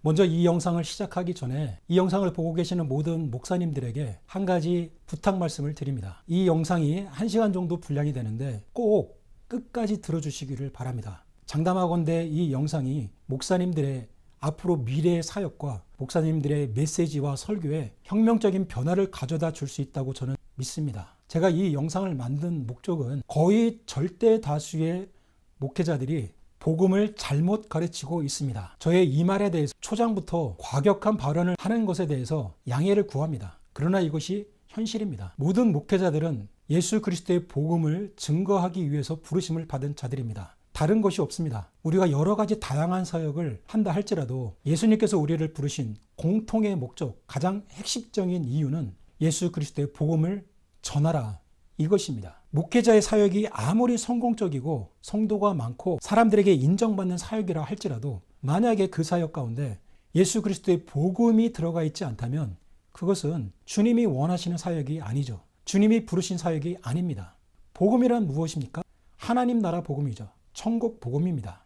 먼저 이 영상을 시작하기 전에 이 영상을 보고 계시는 모든 목사님들에게 한 가지 부탁 말씀을 드립니다. 이 영상이 1시간 정도 분량이 되는데 꼭 끝까지 들어주시기를 바랍니다. 장담하건대 이 영상이 목사님들의 앞으로 미래의 사역과 목사님들의 메시지와 설교에 혁명적인 변화를 가져다 줄 수 있다고 저는 믿습니다. 제가 이 영상을 만든 목적은 거의 절대 다수의 목회자들이 복음을 잘못 가르치고 있습니다. 저의 이 말에 대해서 초장부터 과격한 발언을 하는 것에 대해서 양해를 구합니다. 그러나 이것이 현실입니다. 모든 목회자들은 예수 그리스도의 복음을 증거하기 위해서 부르심을 받은 자들입니다. 다른 것이 없습니다. 우리가 여러 가지 다양한 사역을 한다 할지라도 예수님께서 우리를 부르신 공통의 목적, 가장 핵심적인 이유는 예수 그리스도의 복음을 전하라, 이것입니다. 목회자의 사역이 아무리 성공적이고 성도가 많고 사람들에게 인정받는 사역이라 할지라도 만약에 그 사역 가운데 예수 그리스도의 복음이 들어가 있지 않다면 그것은 주님이 원하시는 사역이 아니죠. 주님이 부르신 사역이 아닙니다. 복음이란 무엇입니까? 하나님 나라 복음이죠. 천국 복음입니다.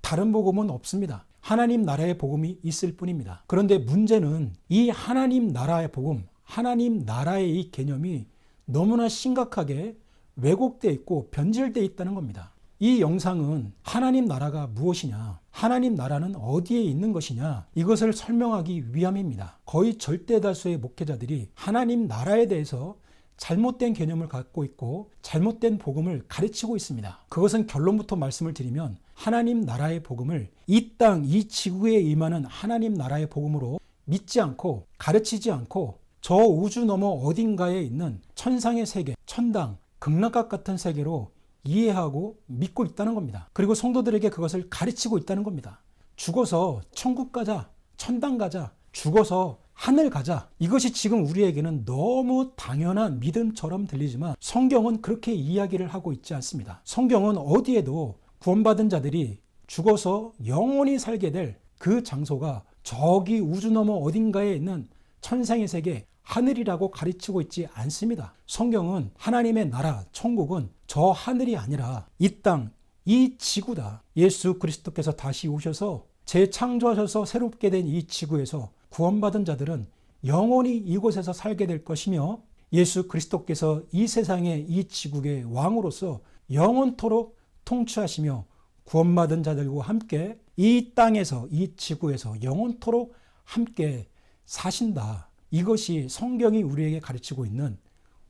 다른 복음은 없습니다. 하나님 나라의 복음이 있을 뿐입니다. 그런데 문제는 이 하나님 나라의 복음, 하나님 나라의 이 개념이 너무나 심각하게 왜곡되어 있고 변질되어 있다는 겁니다. 이 영상은 하나님 나라가 무엇이냐, 하나님 나라는 어디에 있는 것이냐, 이것을 설명하기 위함입니다. 거의 절대 다수의 목회자들이 하나님 나라에 대해서 잘못된 개념을 갖고 있고 잘못된 복음을 가르치고 있습니다. 그것은 결론부터 말씀을 드리면 하나님 나라의 복음을 이 땅, 이 지구에 임하는 하나님 나라의 복음으로 믿지 않고 가르치지 않고 저 우주 너머 어딘가에 있는 천상의 세계, 천당, 극락각 같은 세계로 이해하고 믿고 있다는 겁니다. 그리고 성도들에게 그것을 가르치고 있다는 겁니다. 죽어서 천국 가자, 천당 가자, 죽어서 하늘 가자. 이것이 지금 우리에게는 너무 당연한 믿음처럼 들리지만 성경은 그렇게 이야기를 하고 있지 않습니다. 성경은 어디에도 구원받은 자들이 죽어서 영원히 살게 될 그 장소가 저기 우주 너머 어딘가에 있는 천상의 세계, 하늘이라고 가르치고 있지 않습니다. 성경은 하나님의 나라, 천국은 저 하늘이 아니라 이 땅, 이 지구다. 예수 그리스도께서 다시 오셔서 재창조하셔서 새롭게 된 이 지구에서 구원받은 자들은 영원히 이곳에서 살게 될 것이며 예수 그리스도께서 이 세상의 이 지구의 왕으로서 영원토록 통치하시며 구원받은 자들과 함께 이 땅에서 이 지구에서 영원토록 함께 사신다. 이것이 성경이 우리에게 가르치고 있는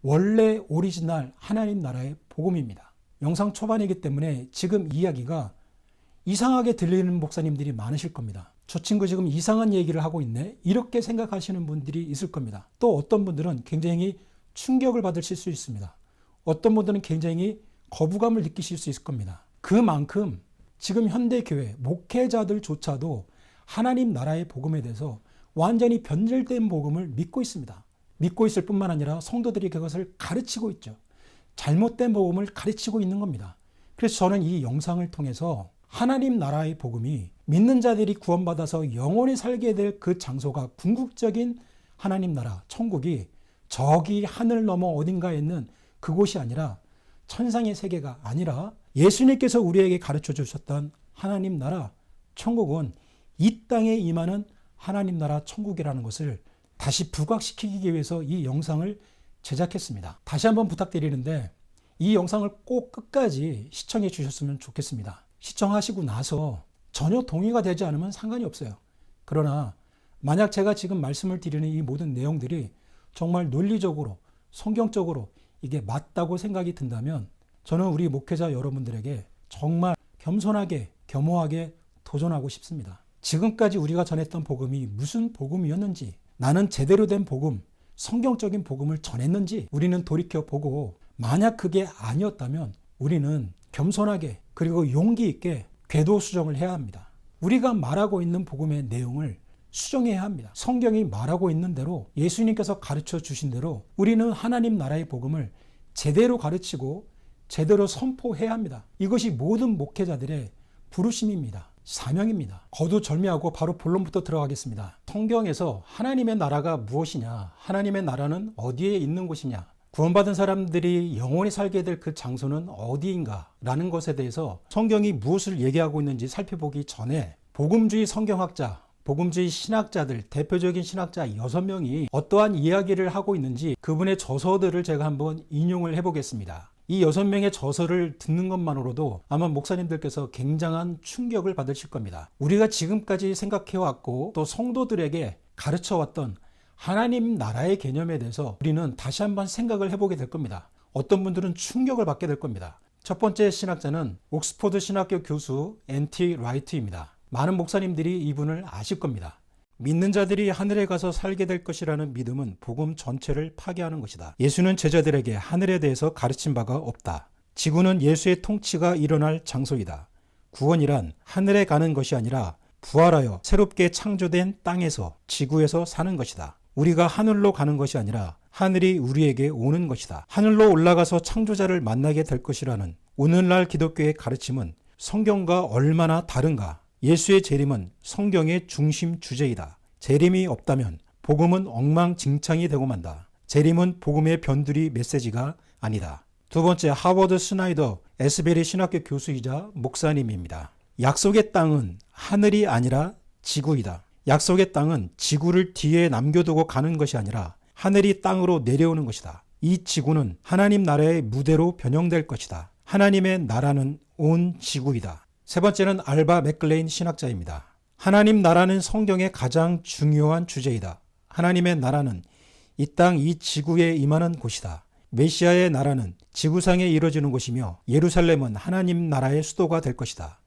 원래 오리지널 하나님 나라의 복음입니다. 영상 초반이기 때문에 지금 이야기가 이상하게 들리는 목사님들이 많으실 겁니다. 저 친구 지금 이상한 얘기를 하고 있네? 이렇게 생각하시는 분들이 있을 겁니다. 또 어떤 분들은 굉장히 충격을 받으실 수 있습니다. 어떤 분들은 굉장히 거부감을 느끼실 수 있을 겁니다. 그만큼 지금 현대교회 목회자들조차도 하나님 나라의 복음에 대해서 완전히 변질된 복음을 믿고 있습니다. 믿고 있을 뿐만 아니라 성도들이 그것을 가르치고 있죠. 잘못된 복음을 가르치고 있는 겁니다. 그래서 저는 이 영상을 통해서 하나님 나라의 복음이 믿는 자들이 구원받아서 영원히 살게 될 그 장소가 궁극적인 하나님 나라, 천국이 저기 하늘 넘어 어딘가에 있는 그곳이 아니라 천상의 세계가 아니라 예수님께서 우리에게 가르쳐 주셨던 하나님 나라, 천국은 이 땅에 임하는 하나님 나라 천국이라는 것을 다시 부각시키기 위해서 이 영상을 제작했습니다. 다시 한번 부탁드리는데 이 영상을 꼭 끝까지 시청해 주셨으면 좋겠습니다. 시청하시고 나서 전혀 동의가 되지 않으면 상관이 없어요. 그러나 만약 제가 지금 말씀을 드리는 이 모든 내용들이 정말 논리적으로 성경적으로 이게 맞다고 생각이 든다면 저는 우리 목회자 여러분들에게 정말 겸손하게 겸허하게 도전하고 싶습니다. 지금까지 우리가 전했던 복음이 무슨 복음이었는지, 나는 제대로 된 복음, 성경적인 복음을 전했는지 우리는 돌이켜보고 만약 그게 아니었다면 우리는 겸손하게 그리고 용기 있게 궤도 수정을 해야 합니다. 우리가 말하고 있는 복음의 내용을 수정해야 합니다. 성경이 말하고 있는 대로 예수님께서 가르쳐 주신 대로 우리는 하나님 나라의 복음을 제대로 가르치고 제대로 선포해야 합니다. 이것이 모든 목회자들의 부르심입니다. 사명입니다. 거두절미하고 바로 본론부터 들어가겠습니다. 성경에서 하나님의 나라가 무엇이냐, 하나님의 나라는 어디에 있는 곳이냐, 구원받은 사람들이 영원히 살게 될 그 장소는 어디인가 라는 것에 대해서 성경이 무엇을 얘기하고 있는지 살펴보기 전에 복음주의 성경학자, 복음주의 신학자들, 대표적인 신학자 6명이 어떠한 이야기를 하고 있는지 그분의 저서들을 제가 한번 인용을 해보겠습니다. 이 6명의 저서를 듣는 것만으로도 아마 목사님들께서 굉장한 충격을 받으실 겁니다. 우리가 지금까지 생각해왔고 또 성도들에게 가르쳐왔던 하나님 나라의 개념에 대해서 우리는 다시 한번 생각을 해보게 될 겁니다. 어떤 분들은 충격을 받게 될 겁니다. 첫 번째 신학자는 옥스퍼드 신학교 교수 N.T. 라이트입니다. 많은 목사님들이 이분을 아실 겁니다. 믿는 자들이 하늘에 가서 살게 될 것이라는 믿음은 복음 전체를 파괴하는 것이다. 예수는 제자들에게 하늘에 대해서 가르친 바가 없다. 지구는 예수의 통치가 일어날 장소이다. 구원이란 하늘에 가는 것이 아니라 부활하여 새롭게 창조된 땅에서 지구에서 사는 것이다. 우리가 하늘로 가는 것이 아니라 하늘이 우리에게 오는 것이다. 하늘로 올라가서 창조자를 만나게 될 것이라는 오늘날 기독교의 가르침은 성경과 얼마나 다른가? 예수의 재림은 성경의 중심 주제이다. 재림이 없다면 복음은 엉망진창이 되고 만다. 재림은 복음의 변두리 메시지가 아니다. 두 번째, 하워드 스나이더 에스베리 신학교 교수이자 목사님입니다. 약속의 땅은 하늘이 아니라 지구이다. 약속의 땅은 지구를 뒤에 남겨두고 가는 것이 아니라 하늘이 땅으로 내려오는 것이다. 이 지구는 하나님 나라의 무대로 변형될 것이다. 하나님의 나라는 온 지구이다. 세 번째는 알바 맥클레인 신학자입니다. 하나님 나라는 성경의 가장 중요한 주제이다. 하나님의 나라는 이 땅 이 지구에 임하는 곳이다. 메시아의 나라는 지구상에 이루어지는 곳이며 예루살렘은 하나님 나라의 수도가 될 것이다.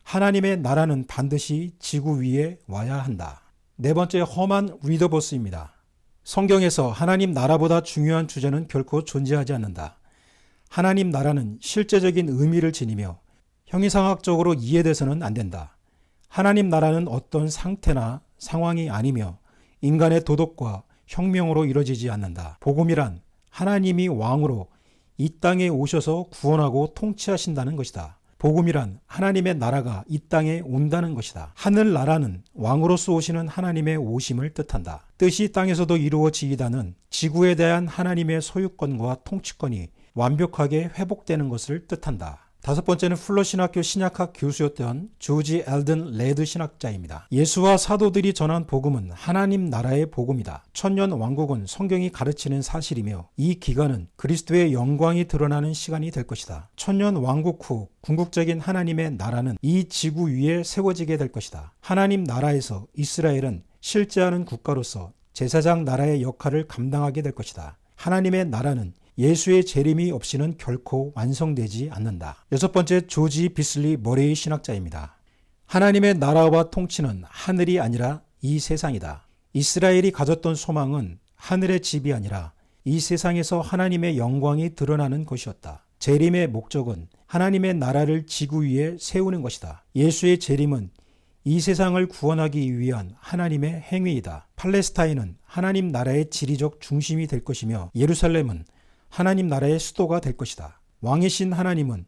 하나님의 나라는 반드시 지구 위에 와야 한다. 네 번째, 허만 위더버스입니다. 성경에서 하나님 나라보다 중요한 주제는 결코 존재하지 않는다. 하나님 나라는 실제적인 의미를 지니며 형이상학적으로 이해돼서는 안 된다. 하나님 나라는 어떤 상태나 상황이 아니며 인간의 도덕과 혁명으로 이루어지지 않는다. 복음이란 하나님이 왕으로 이 땅에 오셔서 구원하고 통치하신다는 것이다. 복음이란 하나님의 나라가 이 땅에 온다는 것이다. 하늘나라는 왕으로서 오시는 하나님의 오심을 뜻한다. 뜻이 땅에서도 이루어지이다는 지구에 대한 하나님의 소유권과 통치권이 완벽하게 회복되는 것을 뜻한다. 다섯 번째는 풀러 신학교 신약학 교수였던 조지 엘든 레드 신학자입니다. 예수와 사도들이 전한 복음은 하나님 나라의 복음이다. 천년 왕국은 성경이 가르치는 사실이며 이 기간은 그리스도의 영광이 드러나는 시간이 될 것이다. 천년 왕국 후 궁극적인 하나님의 나라는 이 지구 위에 세워지게 될 것이다. 하나님 나라에서 이스라엘은 실제하는 국가로서 제사장 나라의 역할을 감당하게 될 것이다. 하나님의 나라는 예수의 재림이 없이는 결코 완성되지 않는다. 여섯 번째, 조지 비슬리 머레이 신학자입니다. 하나님의 나라와 통치는 하늘이 아니라 이 세상이다. 이스라엘이 가졌던 소망은 하늘의 집이 아니라 이 세상에서 하나님의 영광이 드러나는 것이었다. 재림의 목적은 하나님의 나라를 지구 위에 세우는 것이다. 예수의 재림은 이 세상을 구원하기 위한 하나님의 행위이다. 팔레스타인은 하나님 나라의 지리적 중심이 될 것이며 예루살렘은 하나님 나라의 수도가 될 것이다. 왕이신 하나님은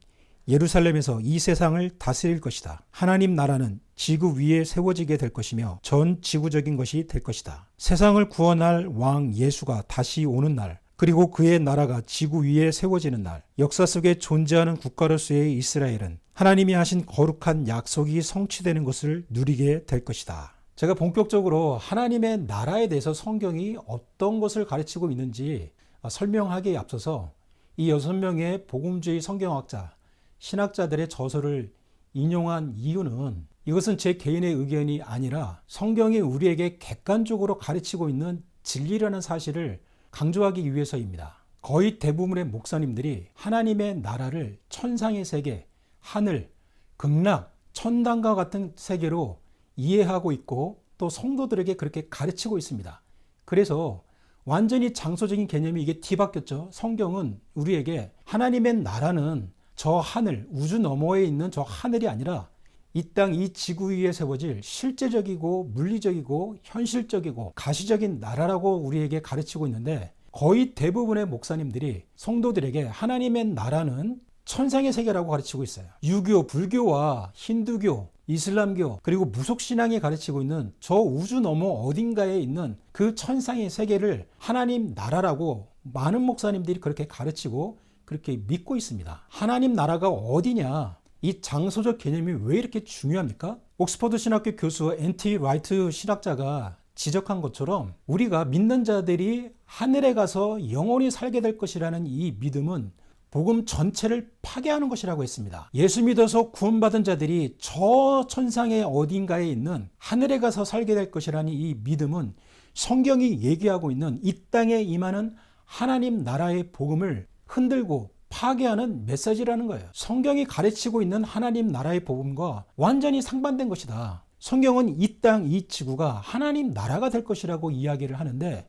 예루살렘에서 이 세상을 다스릴 것이다. 하나님 나라는 지구 위에 세워지게 될 것이며 전 지구적인 것이 될 것이다. 세상을 구원할 왕 예수가 다시 오는 날, 그리고 그의 나라가 지구 위에 세워지는 날, 역사 속에 존재하는 국가로서의 이스라엘은 하나님이 하신 거룩한 약속이 성취되는 것을 누리게 될 것이다. 제가 본격적으로 하나님의 나라에 대해서 성경이 어떤 것을 가르치고 있는지 설명하기에 앞서서 이 6명의 복음주의 성경학자, 신학자들의 저서를 인용한 이유는 이것은 제 개인의 의견이 아니라 성경이 우리에게 객관적으로 가르치고 있는 진리라는 사실을 강조하기 위해서입니다. 거의 대부분의 목사님들이 하나님의 나라를 천상의 세계, 하늘, 극락, 천당과 같은 세계로 이해하고 있고 또 성도들에게 그렇게 가르치고 있습니다. 그래서 완전히 장소적인 개념이 이게 뒤바뀌었죠. 성경은 우리에게 하나님의 나라는 저 하늘, 우주 너머에 있는 저 하늘이 아니라 이 땅, 이 지구 위에 세워질 실제적이고 물리적이고 현실적이고 가시적인 나라라고 우리에게 가르치고 있는데 거의 대부분의 목사님들이 성도들에게 하나님의 나라는 천상의 세계라고 가르치고 있어요. 유교, 불교와 힌두교, 이슬람교 그리고 무속신앙이 가르치고 있는 저 우주 너머 어딘가에 있는 그 천상의 세계를 하나님 나라라고 많은 목사님들이 그렇게 가르치고 그렇게 믿고 있습니다. 하나님 나라가 어디냐? 이 장소적 개념이 왜 이렇게 중요합니까? 옥스퍼드 신학교 교수 N.T. 라이트 신학자가 지적한 것처럼 우리가 믿는 자들이 하늘에 가서 영원히 살게 될 것이라는 이 믿음은 복음 전체를 파괴하는 것이라고 했습니다. 예수 믿어서 구원받은 자들이 저 천상의 어딘가에 있는 하늘에 가서 살게 될 것이라는 이 믿음은 성경이 얘기하고 있는 이 땅에 임하는 하나님 나라의 복음을 흔들고 파괴하는 메시지라는 거예요. 성경이 가르치고 있는 하나님 나라의 복음과 완전히 상반된 것이다. 성경은 이 땅, 이 지구가 하나님 나라가 될 것이라고 이야기를 하는데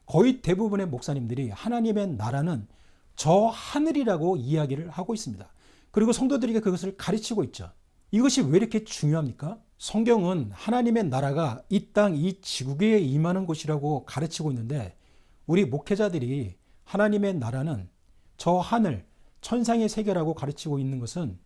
거의 대부분의 목사님들이 하나님의 나라는 저 하늘이라고 이야기를 하고 있습니다. 그리고 성도들에게 그것을 가르치고 있죠. 이것이 왜 이렇게 중요합니까? 성경은 하나님의 나라가 이 땅, 이 지구에 임하는 곳이라고 가르치고 있는데 우리 목회자들이 하나님의 나라는 저 하늘, 천상의 세계라고 가르치고 있는 것은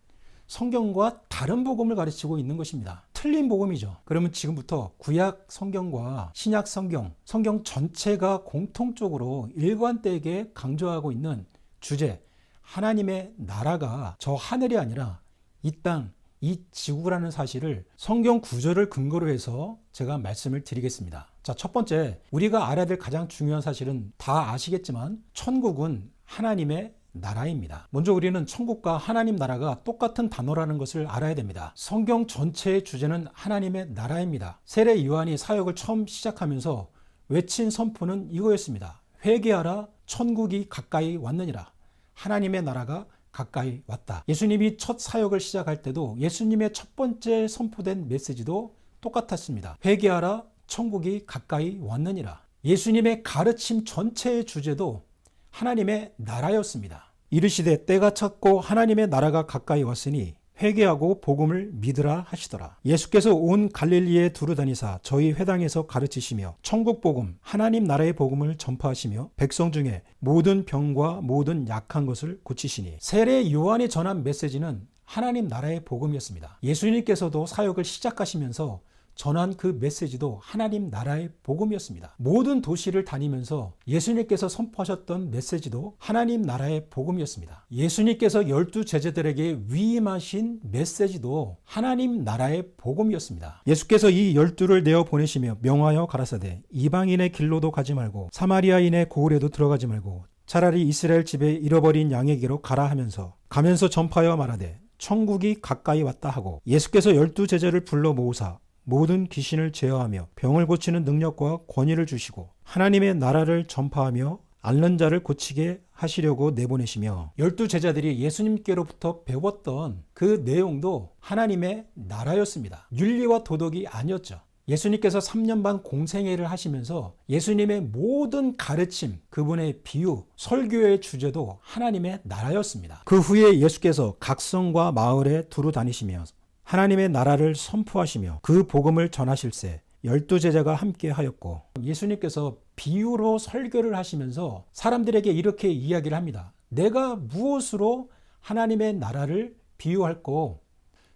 성경과 다른 복음을 가르치고 있는 것입니다. 틀린 복음이죠. 그러면 지금부터 구약 성경과 신약 성경, 성경 전체가 공통적으로 일관되게 강조하고 있는 주제, 하나님의 나라가 저 하늘이 아니라 이 땅, 이 지구라는 사실을 성경 구절을 근거로 해서 제가 말씀을 드리겠습니다. 자, 첫 번째, 우리가 알아야 될 가장 중요한 사실은 다 아시겠지만 천국은 하나님의 나라입니다. 먼저 우리는 천국과 하나님 나라가 똑같은 단어라는 것을 알아야 됩니다. 성경 전체의 주제는 하나님의 나라입니다. 세례 요한이 사역을 처음 시작하면서 외친 선포는 이거였습니다. 회개하라, 천국이 가까이 왔느니라. 하나님의 나라가 가까이 왔다. 예수님이 첫 사역을 시작할 때도 예수님의 첫 번째 선포된 메시지도 똑같았습니다. 회개하라, 천국이 가까이 왔느니라. 예수님의 가르침 전체의 주제도 하나님의 나라였습니다. 이르시되 때가 찼고 하나님의 나라가 가까이 왔으니 회개하고 복음을 믿으라 하시더라. 예수께서 온 갈릴리에 두루다니사 저희 회당에서 가르치시며 천국 복음, 하나님 나라의 복음을 전파하시며 백성 중에 모든 병과 모든 약한 것을 고치시니. 세례 요한이 전한 메시지는 하나님 나라의 복음이었습니다. 예수님께서도 사역을 시작하시면서 전한 그 메시지도 하나님 나라의 복음이었습니다. 모든 도시를 다니면서 예수님께서 선포하셨던 메시지도 하나님 나라의 복음이었습니다. 예수님께서 12 제자들에게 위임하신 메시지도 하나님 나라의 복음이었습니다. 예수께서 이 12를 내어 보내시며 명하여 가라사대 이방인의 길로도 가지 말고 사마리아인의 고을에도 들어가지 말고 차라리 이스라엘 집에 잃어버린 양에게로 가라 하면서 가면서 전파하여 말하되 천국이 가까이 왔다 하고 예수께서 12 제자를 불러 모으사 모든 귀신을 제어하며 병을 고치는 능력과 권위를 주시고 하나님의 나라를 전파하며 앓는 자를 고치게 하시려고 내보내시며 12 제자들이 예수님께로부터 배웠던 그 내용도 하나님의 나라였습니다. 윤리와 도덕이 아니었죠. 예수님께서 3년 반 공생애를 하시면서 예수님의 모든 가르침, 그분의 비유, 설교의 주제도 하나님의 나라였습니다. 그 후에 예수께서 각성과 마을에 두루 다니시며 하나님의 나라를 선포하시며 그 복음을 전하실세 12 제자가 함께 하였고 예수님께서 비유로 설교를 하시면서 사람들에게 이렇게 이야기를 합니다. 내가 무엇으로 하나님의 나라를 비유할꼬?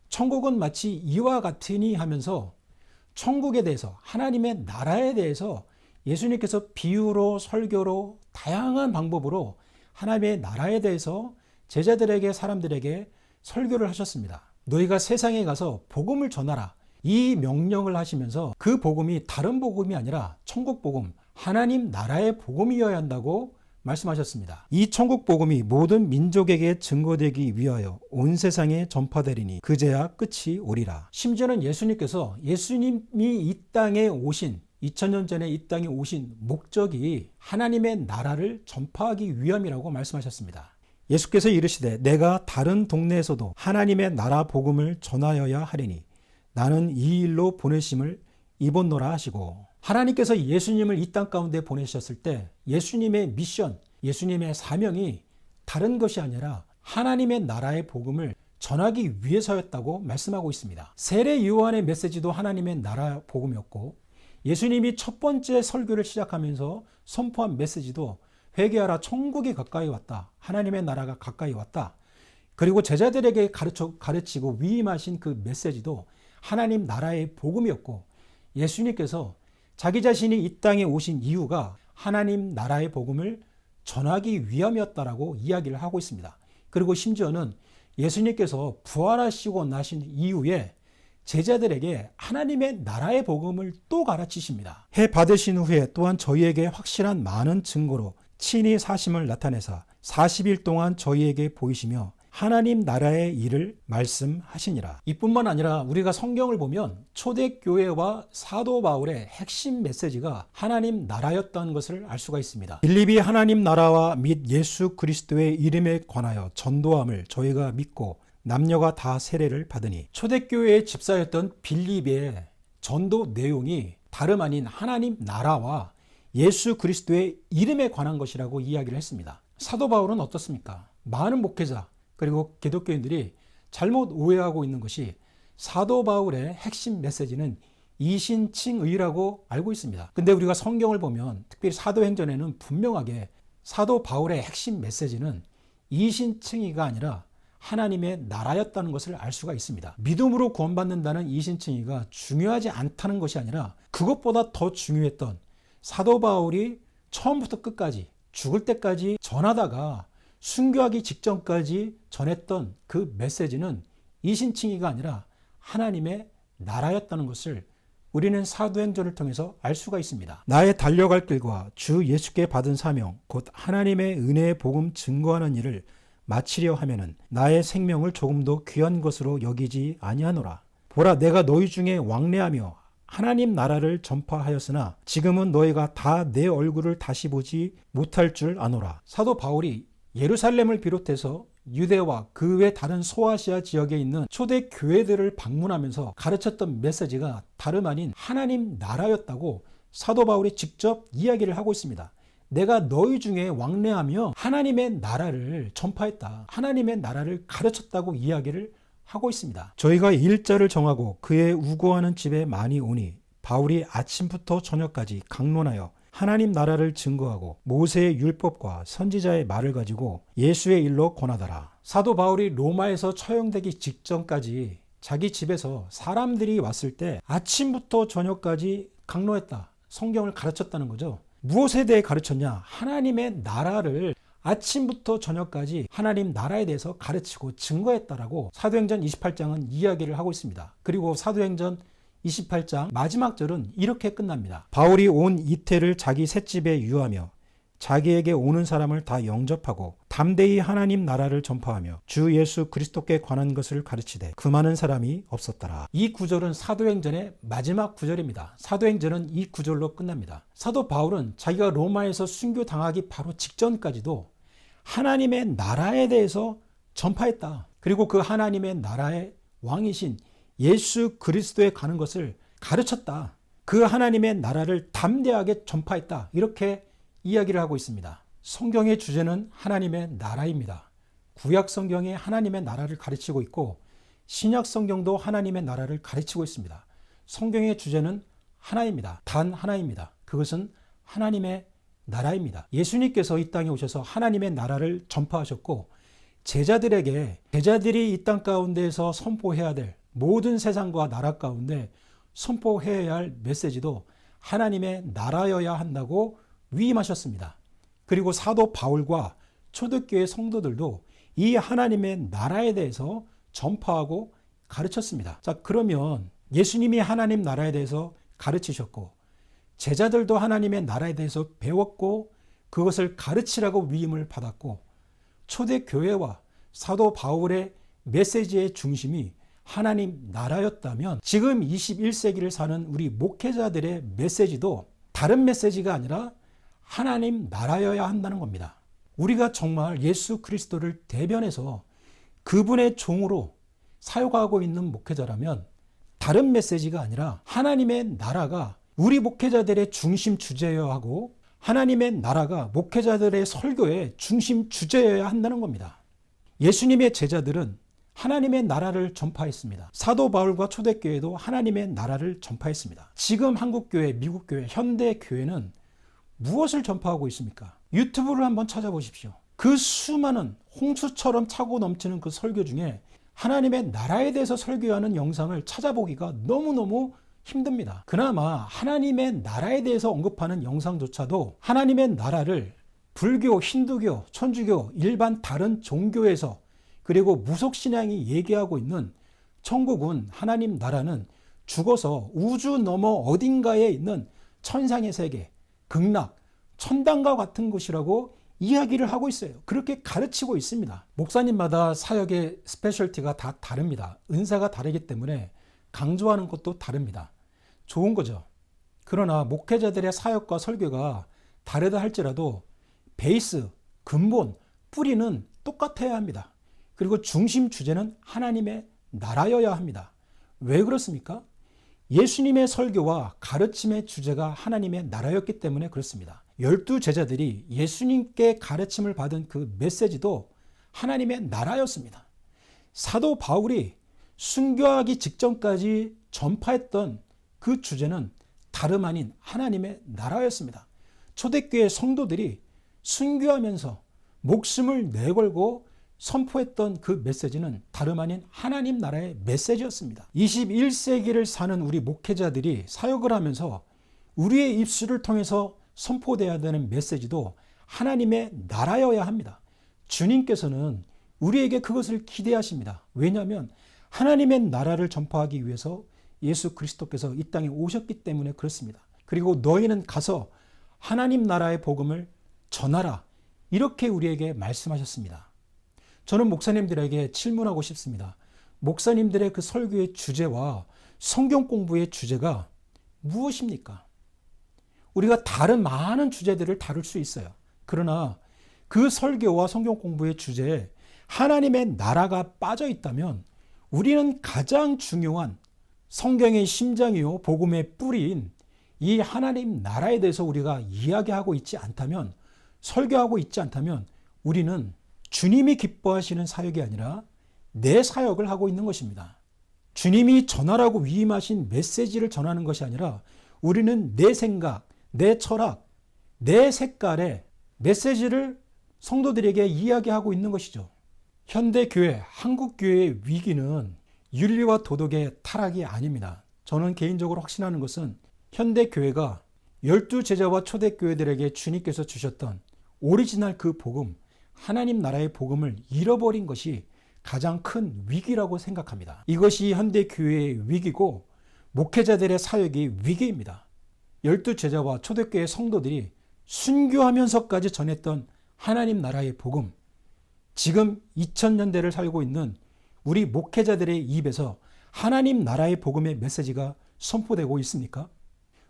천국은 마치 이와 같으니 하면서 천국에 대해서 하나님의 나라에 대해서 예수님께서 비유로 설교로 다양한 방법으로 하나님의 나라에 대해서 제자들에게 사람들에게 설교를 하셨습니다. 너희가 세상에 가서 복음을 전하라. 이 명령을 하시면서 그 복음이 다른 복음이 아니라 천국 복음, 하나님 나라의 복음이어야 한다고 말씀하셨습니다. 이 천국 복음이 모든 민족에게 증거되기 위하여 온 세상에 전파되리니 그제야 끝이 오리라. 심지어는 예수님께서 예수님이 이 땅에 오신 2000년 전에 이 땅에 오신 목적이 하나님의 나라를 전파하기 위함이라고 말씀하셨습니다. 예수께서 이르시되 내가 다른 동네에서도 하나님의 나라 복음을 전하여야 하리니 나는 이 일로 보내심을 입었노라 하시고 하나님께서 예수님을 이 땅 가운데 보내셨을 때 예수님의 미션, 예수님의 사명이 다른 것이 아니라 하나님의 나라의 복음을 전하기 위해서였다고 말씀하고 있습니다. 세례 요한의 메시지도 하나님의 나라 복음이었고 예수님이 첫 번째 설교를 시작하면서 선포한 메시지도 회개하라 천국이 가까이 왔다. 하나님의 나라가 가까이 왔다. 그리고 제자들에게 가르치고 위임하신 그 메시지도 하나님 나라의 복음이었고 예수님께서 자기 자신이 이 땅에 오신 이유가 하나님 나라의 복음을 전하기 위함이었다라고 이야기를 하고 있습니다. 그리고 심지어는 예수님께서 부활하시고 나신 이후에 제자들에게 하나님의 나라의 복음을 또 가르치십니다. 해 받으신 후에 또한 저희에게 확실한 많은 증거로 친히 사심을 나타내사 40일 동안 저희에게 보이시며 하나님 나라의 일을 말씀하시니라. 이뿐만 아니라 우리가 성경을 보면 초대교회와 사도 바울의 핵심 메시지가 하나님 나라였다는 것을 알 수가 있습니다. 빌립이 하나님 나라와 및 예수 그리스도의 이름에 관하여 전도함을 저희가 믿고 남녀가 다 세례를 받으니, 초대교회의 집사였던 빌립의 전도 내용이 다름 아닌 하나님 나라와 예수 그리스도의 이름에 관한 것이라고 이야기를 했습니다. 사도 바울은 어떻습니까? 많은 목회자 그리고 기독교인들이 잘못 오해하고 있는 것이 사도 바울의 핵심 메시지는 이신칭의라고 알고 있습니다. 근데 우리가 성경을 보면 특별히 사도행전에는 분명하게 사도 바울의 핵심 메시지는 이신칭의가 아니라 하나님의 나라였다는 것을 알 수가 있습니다. 믿음으로 구원받는다는 이신칭의가 중요하지 않다는 것이 아니라 그것보다 더 중요했던 사도 바울이 처음부터 끝까지 죽을 때까지 전하다가 순교하기 직전까지 전했던 그 메시지는 이신칭의가 아니라 하나님의 나라였다는 것을 우리는 사도행전을 통해서 알 수가 있습니다. 나의 달려갈 길과 주 예수께 받은 사명 곧 하나님의 은혜의 복음 증거하는 일을 마치려 하면은 나의 생명을 조금도 귀한 것으로 여기지 아니하노라. 보라, 내가 너희 중에 왕래하며 하나님 나라를 전파하였으나 지금은 너희가 다 내 얼굴을 다시 보지 못할 줄 아노라. 사도 바울이 예루살렘을 비롯해서 유대와 그 외 다른 소아시아 지역에 있는 초대 교회들을 방문하면서 가르쳤던 메시지가 다름 아닌 하나님 나라였다고 사도 바울이 직접 이야기를 하고 있습니다. 내가 너희 중에 왕래하며 하나님의 나라를 전파했다. 하나님의 나라를 가르쳤다고 이야기를 하고 있습니다. 저희가 일자를 정하고 그의 우고하는 집에 많이 오니 바울이 아침부터 저녁까지 강론하여 하나님 나라를 증거하고 모세의 율법과 선지자의 말을 가지고 예수의 일로 권하더라. 사도 바울이 로마에서 처형되기 직전까지 자기 집에서 사람들이 왔을 때 아침부터 저녁까지 강론했다. 성경을 가르쳤다는 거죠. 무엇에 대해 가르쳤냐? 하나님의 나라를 아침부터 저녁까지 하나님 나라에 대해서 가르치고 증거했다라고 사도행전 28장은 이야기를 하고 있습니다. 그리고 사도행전 28장 마지막 절은 이렇게 끝납니다. 바울이 온 이태를 자기 셋집에 유하며 자기에게 오는 사람을 다 영접하고 담대히 하나님 나라를 전파하며 주 예수 그리스도께 관한 것을 가르치되 그 많은 사람이 없었더라. 이 구절은 사도행전의 마지막 구절입니다. 사도행전은 이 구절로 끝납니다. 사도 바울은 자기가 로마에서 순교당하기 바로 직전까지도 하나님의 나라에 대해서 전파했다. 그리고 그 하나님의 나라의 왕이신 예수 그리스도에 가는 것을 가르쳤다. 그 하나님의 나라를 담대하게 전파했다. 이렇게 이야기를 하고 있습니다. 성경의 주제는 하나님의 나라입니다. 구약 성경에 하나님의 나라를 가르치고 있고 신약 성경도 하나님의 나라를 가르치고 있습니다. 성경의 주제는 하나입니다. 단 하나입니다. 그것은 하나님의 나라입니다. 예수님께서 이 땅에 오셔서 하나님의 나라를 전파하셨고 제자들이 이 땅 가운데에서 선포해야 될 모든 세상과 나라 가운데 선포해야 할 메시지도 하나님의 나라여야 한다고 위임하셨습니다. 그리고 사도 바울과 초대교회 성도들도 이 하나님의 나라에 대해서 전파하고 가르쳤습니다. 자, 그러면 예수님이 하나님 나라에 대해서 가르치셨고 제자들도 하나님의 나라에 대해서 배웠고 그것을 가르치라고 위임을 받았고 초대교회와 사도 바울의 메시지의 중심이 하나님 나라였다면 지금 21세기를 사는 우리 목회자들의 메시지도 다른 메시지가 아니라 하나님 나라여야 한다는 겁니다. 우리가 정말 예수 그리스도를 대변해서 그분의 종으로 사역하고 있는 목회자라면 다른 메시지가 아니라 하나님의 나라가 우리 목회자들의 중심 주제여야 하고 하나님의 나라가 목회자들의 설교의 중심 주제여야 한다는 겁니다. 예수님의 제자들은 하나님의 나라를 전파했습니다. 사도 바울과 초대교회도 하나님의 나라를 전파했습니다. 지금 한국교회, 미국교회, 현대교회는 무엇을 전파하고 있습니까? 유튜브를 한번 찾아보십시오. 그 수많은 홍수처럼 차고 넘치는 그 설교 중에 하나님의 나라에 대해서 설교하는 영상을 찾아보기가 너무너무 힘듭니다. 그나마 하나님의 나라에 대해서 언급하는 영상조차도 하나님의 나라를 불교, 힌두교, 천주교, 일반 다른 종교에서 그리고 무속신앙이 얘기하고 있는 천국은, 하나님 나라는 죽어서 우주 너머 어딘가에 있는 천상의 세계, 극락, 천당과 같은 곳이라고 이야기를 하고 있어요. 그렇게 가르치고 있습니다. 목사님마다 사역의 스페셜티가 다 다릅니다. 은사가 다르기 때문에 강조하는 것도 다릅니다. 좋은 거죠. 그러나 목회자들의 사역과 설교가 다르다 할지라도 베이스, 근본, 뿌리는 똑같아야 합니다. 그리고 중심 주제는 하나님의 나라여야 합니다. 왜 그렇습니까? 예수님의 설교와 가르침의 주제가 하나님의 나라였기 때문에 그렇습니다. 12 제자들이 예수님께 가르침을 받은 그 메시지도 하나님의 나라였습니다. 사도 바울이 순교하기 직전까지 전파했던 그 주제는 다름 아닌 하나님의 나라였습니다. 초대교회 성도들이 순교하면서 목숨을 내걸고 선포했던 그 메시지는 다름 아닌 하나님 나라의 메시지였습니다. 21세기를 사는 우리 목회자들이 사역을 하면서 우리의 입술을 통해서 선포되어야 되는 메시지도 하나님의 나라여야 합니다. 주님께서는 우리에게 그것을 기대하십니다. 왜냐하면 하나님의 나라를 전파하기 위해서 예수 그리스도께서 이 땅에 오셨기 때문에 그렇습니다. 그리고 너희는 가서 하나님 나라의 복음을 전하라, 이렇게 우리에게 말씀하셨습니다. 저는 목사님들에게 질문하고 싶습니다. 목사님들의 그 설교의 주제와 성경 공부의 주제가 무엇입니까? 우리가 다른 많은 주제들을 다룰 수 있어요. 그러나 그 설교와 성경 공부의 주제에 하나님의 나라가 빠져 있다면 우리는 가장 중요한 성경의 심장이요 복음의 뿌리인 이 하나님 나라에 대해서 우리가 이야기하고 있지 않다면, 설교하고 있지 않다면 우리는 주님이 기뻐하시는 사역이 아니라 내 사역을 하고 있는 것입니다. 주님이 전하라고 위임하신 메시지를 전하는 것이 아니라 우리는 내 생각, 내 철학, 내 색깔의 메시지를 성도들에게 이야기하고 있는 것이죠. 현대교회, 한국교회의 위기는 윤리와 도덕의 타락이 아닙니다. 저는 개인적으로 확신하는 것은 현대교회가 12 제자와 초대교회들에게 주님께서 주셨던 오리지널 그 복음, 하나님 나라의 복음을 잃어버린 것이 가장 큰 위기라고 생각합니다. 이것이 현대교회의 위기고 목회자들의 사역의 위기입니다. 12 제자와 초대교회 성도들이 순교하면서까지 전했던 하나님 나라의 복음, 지금 2000년대를 살고 있는 우리 목회자들의 입에서 하나님 나라의 복음의 메시지가 선포되고 있습니까?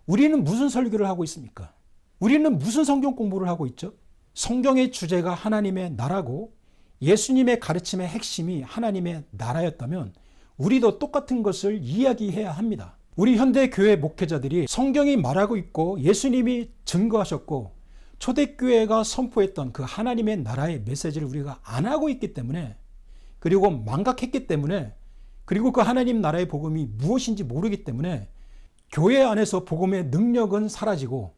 우리는 무슨 설교를 하고 있습니까? 우리는 무슨 성경 공부를 하고 있죠? 성경의 주제가 하나님의 나라고 예수님의 가르침의 핵심이 하나님의 나라였다면 우리도 똑같은 것을 이야기해야 합니다. 우리 현대교회 목회자들이 성경이 말하고 있고 예수님이 증거하셨고 초대교회가 선포했던 그 하나님의 나라의 메시지를 우리가 안 하고 있기 때문에, 그리고 망각했기 때문에, 그리고 그 하나님 나라의 복음이 무엇인지 모르기 때문에 교회 안에서 복음의 능력은 사라지고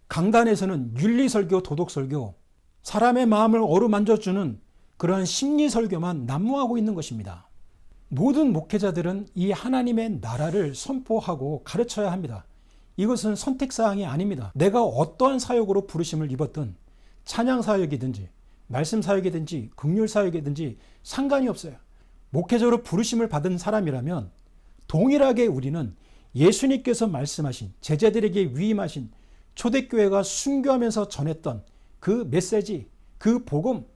강단에서는 윤리설교, 도덕설교, 사람의 마음을 어루만져주는 그런 심리설교만 난무하고 있는 것입니다. 모든 목회자들은 이 하나님의 나라를 선포하고 가르쳐야 합니다. 이것은 선택사항이 아닙니다. 내가 어떠한 사역으로 부르심을 입었든 찬양사역이든지 말씀사역이든지 긍휼사역이든지 상관이 없어요. 목회자로 부르심을 받은 사람이라면 동일하게 우리는 예수님께서 말씀하신, 제자들에게 위임하신, 초대교회가 순교하면서 전했던 그 메시지, 그 복음,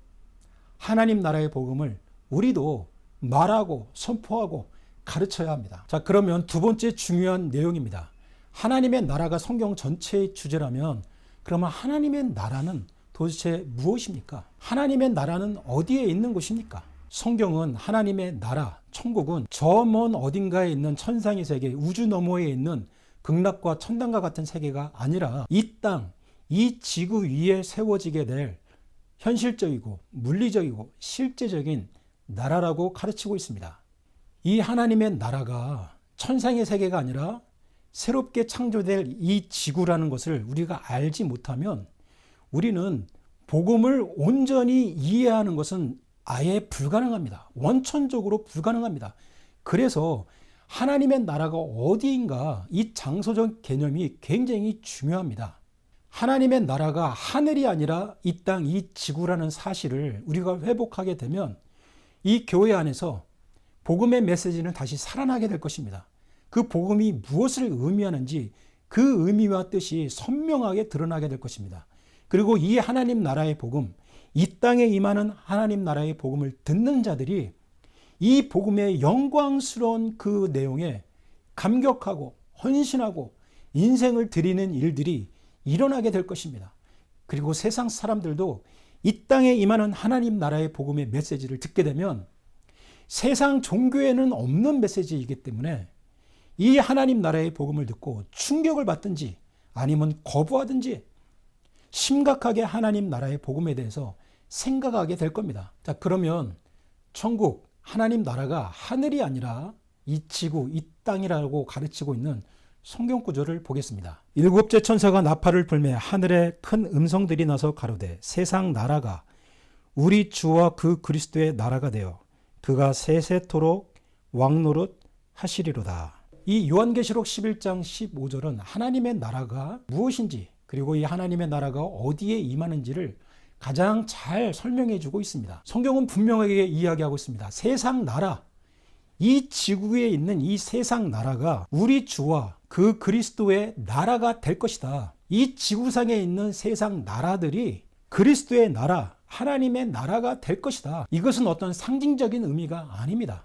하나님 나라의 복음을 우리도 말하고 선포하고 가르쳐야 합니다. 자, 그러면 두 번째 중요한 내용입니다. 하나님의 나라가 성경 전체의 주제라면 그러면 하나님의 나라는 도대체 무엇입니까? 하나님의 나라는 어디에 있는 곳입니까? 성경은 하나님의 나라, 천국은 저 먼 어딘가에 있는 천상의 세계, 우주 너머에 있는 극락과 천당과 같은 세계가 아니라 이 땅, 이 지구 위에 세워지게 될 현실적이고 물리적이고 실제적인 나라라고 가르치고 있습니다. 이 하나님의 나라가 천상의 세계가 아니라 새롭게 창조될 이 지구라는 것을 우리가 알지 못하면 우리는 복음을 온전히 이해하는 것은 아예 불가능합니다. 원천적으로 불가능합니다. 그래서 하나님의 나라가 어디인가, 이 장소적 개념이 굉장히 중요합니다. 하나님의 나라가 하늘이 아니라 이 땅, 이 지구라는 사실을 우리가 회복하게 되면 이 교회 안에서 복음의 메시지는 다시 살아나게 될 것입니다. 그 복음이 무엇을 의미하는지 그 의미와 뜻이 선명하게 드러나게 될 것입니다. 그리고 이 하나님 나라의 복음, 이 땅에 임하는 하나님 나라의 복음을 듣는 자들이 이 복음의 영광스러운 그 내용에 감격하고 헌신하고 인생을 드리는 일들이 일어나게 될 것입니다. 그리고 세상 사람들도 이 땅에 임하는 하나님 나라의 복음의 메시지를 듣게 되면 세상 종교에는 없는 메시지이기 때문에 이 하나님 나라의 복음을 듣고 충격을 받든지 아니면 거부하든지 심각하게 하나님 나라의 복음에 대해서 생각하게 될 겁니다. 자, 그러면 천국, 하나님 나라가 하늘이 아니라 이 지구, 이 땅이라고 가르치고 있는 성경 구절을 보겠습니다. 일곱째 천사가 나팔을 불매 하늘에 큰 음성들이 나서 가로되 세상 나라가 우리 주와 그 그리스도의 나라가 되어 그가 세세토록 왕노릇 하시리로다. 이 요한계시록 11장 15절은 하나님의 나라가 무엇인지 그리고 이 하나님의 나라가 어디에 임하는지를 가장 잘 설명해 주고 있습니다. 성경은 분명하게 이야기하고 있습니다. 세상 나라, 이 지구에 있는 이 세상 나라가 우리 주와 그 그리스도의 나라가 될 것이다. 이 지구상에 있는 세상 나라들이 그리스도의 나라, 하나님의 나라가 될 것이다. 이것은 어떤 상징적인 의미가 아닙니다.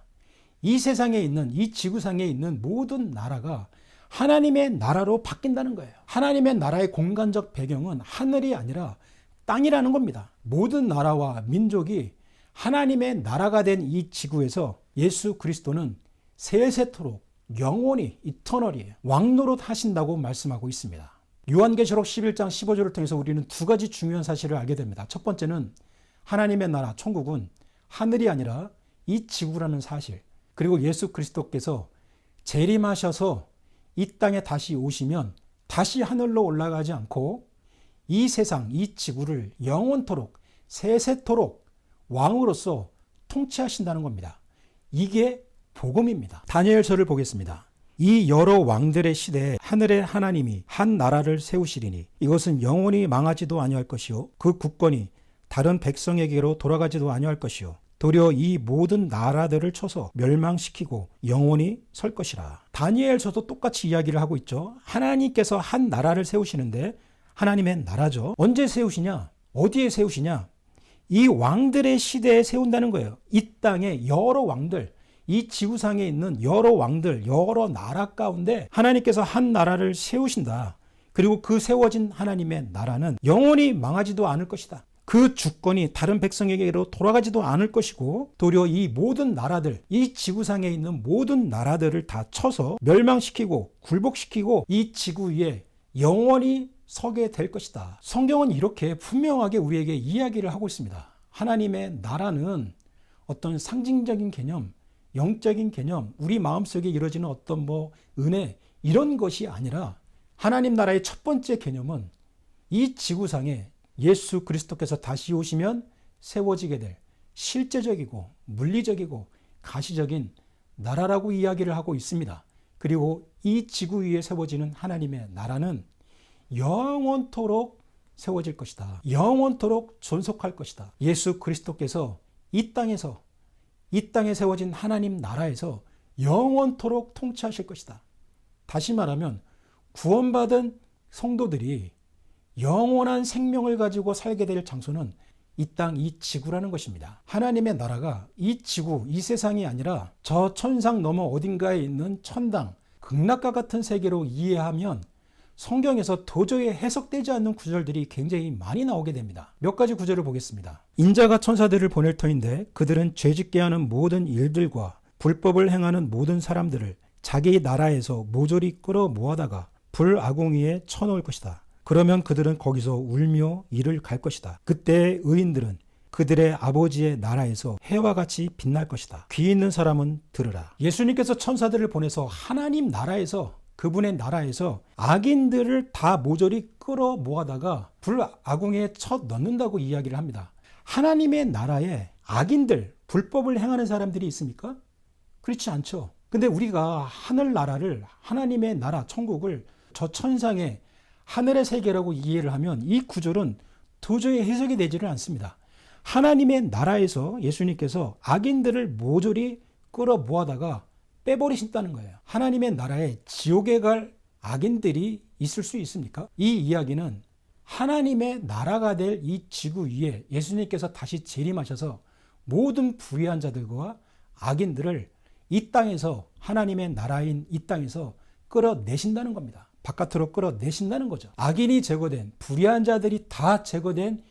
이 세상에 있는, 이 지구상에 있는 모든 나라가 하나님의 나라로 바뀐다는 거예요. 하나님의 나라의 공간적 배경은 하늘이 아니라 땅이라는 겁니다. 모든 나라와 민족이 하나님의 나라가 된 이 지구에서 예수 그리스도는 세세토록 영원히 이터널이에요. 왕노릇 하신다고 말씀하고 있습니다. 요한계시록 11장 15절을 통해서 우리는 두 가지 중요한 사실을 알게 됩니다. 첫 번째는 하나님의 나라, 천국은 하늘이 아니라 이 지구라는 사실. 그리고 예수 그리스도께서 재림하셔서 이 땅에 다시 오시면 다시 하늘로 올라가지 않고 이 세상, 이 지구를 영원토록, 세세토록 왕으로서 통치하신다는 겁니다. 이게 복음입니다. 다니엘서를 보겠습니다. 이 여러 왕들의 시대에 하늘의 하나님이 한 나라를 세우시리니 이것은 영원히 망하지도 아니할 것이요 그 국권이 다른 백성에게로 돌아가지도 아니할 것이요 도리어 이 모든 나라들을 쳐서 멸망시키고 영원히 설 것이라. 다니엘서도 똑같이 이야기를 하고 있죠. 하나님께서 한 나라를 세우시는데 하나님의 나라죠. 언제 세우시냐? 어디에 세우시냐? 이 왕들의 시대에 세운다는 거예요. 이 땅에 여러 왕들, 이 지구상에 있는 여러 왕들, 여러 나라 가운데 하나님께서 한 나라를 세우신다. 그리고 그 세워진 하나님의 나라는 영원히 망하지도 않을 것이다. 그 주권이 다른 백성에게로 돌아가지도 않을 것이고 도리어 이 모든 나라들, 이 지구상에 있는 모든 나라들을 다 쳐서 멸망시키고 굴복시키고 이 지구 위에 영원히 서게 될 것이다. 성경은 이렇게 분명하게 우리에게 이야기를 하고 있습니다. 하나님의 나라는 어떤 상징적인 개념, 영적인 개념, 우리 마음속에 이루어지는 어떤 은혜 이런 것이 아니라 하나님 나라의 첫 번째 개념은 이 지구상에 예수 그리스도께서 다시 오시면 세워지게 될 실제적이고 물리적이고 가시적인 나라라고 이야기를 하고 있습니다. 그리고 이 지구 위에 세워지는 하나님의 나라는 영원토록 세워질 것이다. 영원토록 존속할 것이다. 예수 그리스도께서 이 땅에 세워진 하나님 나라에서 영원토록 통치하실 것이다. 다시 말하면 구원받은 성도들이 영원한 생명을 가지고 살게 될 장소는 이 땅, 이 지구라는 것입니다. 하나님의 나라가 이 지구, 이 세상이 아니라 저 천상 너머 어딘가에 있는 천당, 극락과 같은 세계로 이해하면 성경에서 도저히 해석되지 않는 구절들이 굉장히 많이 나오게 됩니다. 몇 가지 구절을 보겠습니다. 인자가 천사들을 보낼 터인데 그들은 죄짓게 하는 모든 일들과 불법을 행하는 모든 사람들을 자기 나라에서 모조리 끌어 모아다가 불아궁이에 쳐놓을 것이다. 그러면 그들은 거기서 울며 이를 갈 것이다. 그때 의인들은 그들의 아버지의 나라에서 해와 같이 빛날 것이다. 귀 있는 사람은 들으라. 예수님께서 천사들을 보내서 하나님 나라에서, 그분의 나라에서 악인들을 다 모조리 끌어 모아다가 불아궁에 쳐 넣는다고 이야기를 합니다. 하나님의 나라에 악인들, 불법을 행하는 사람들이 있습니까? 그렇지 않죠. 근데 우리가 하늘나라를, 하나님의 나라, 천국을 저 천상의 하늘의 세계라고 이해를 하면 이 구절은 도저히 해석이 되지를 않습니다. 하나님의 나라에서 예수님께서 악인들을 모조리 끌어 모아다가 빼버리신다는 거예요. 하나님의 나라에 지옥에 갈 악인들이 있을 수 있습니까? 이 이야기는 하나님의 나라가 될 이 지구 위에 예수님께서 다시 재림하셔서 모든 불의한 자들과 악인들을 이 땅에서, 하나님의 나라인 이 땅에서 끌어내신다는 겁니다. 바깥으로 끌어내신다는 거죠. 악인이 제거된, 불의한 자들이 다 제거된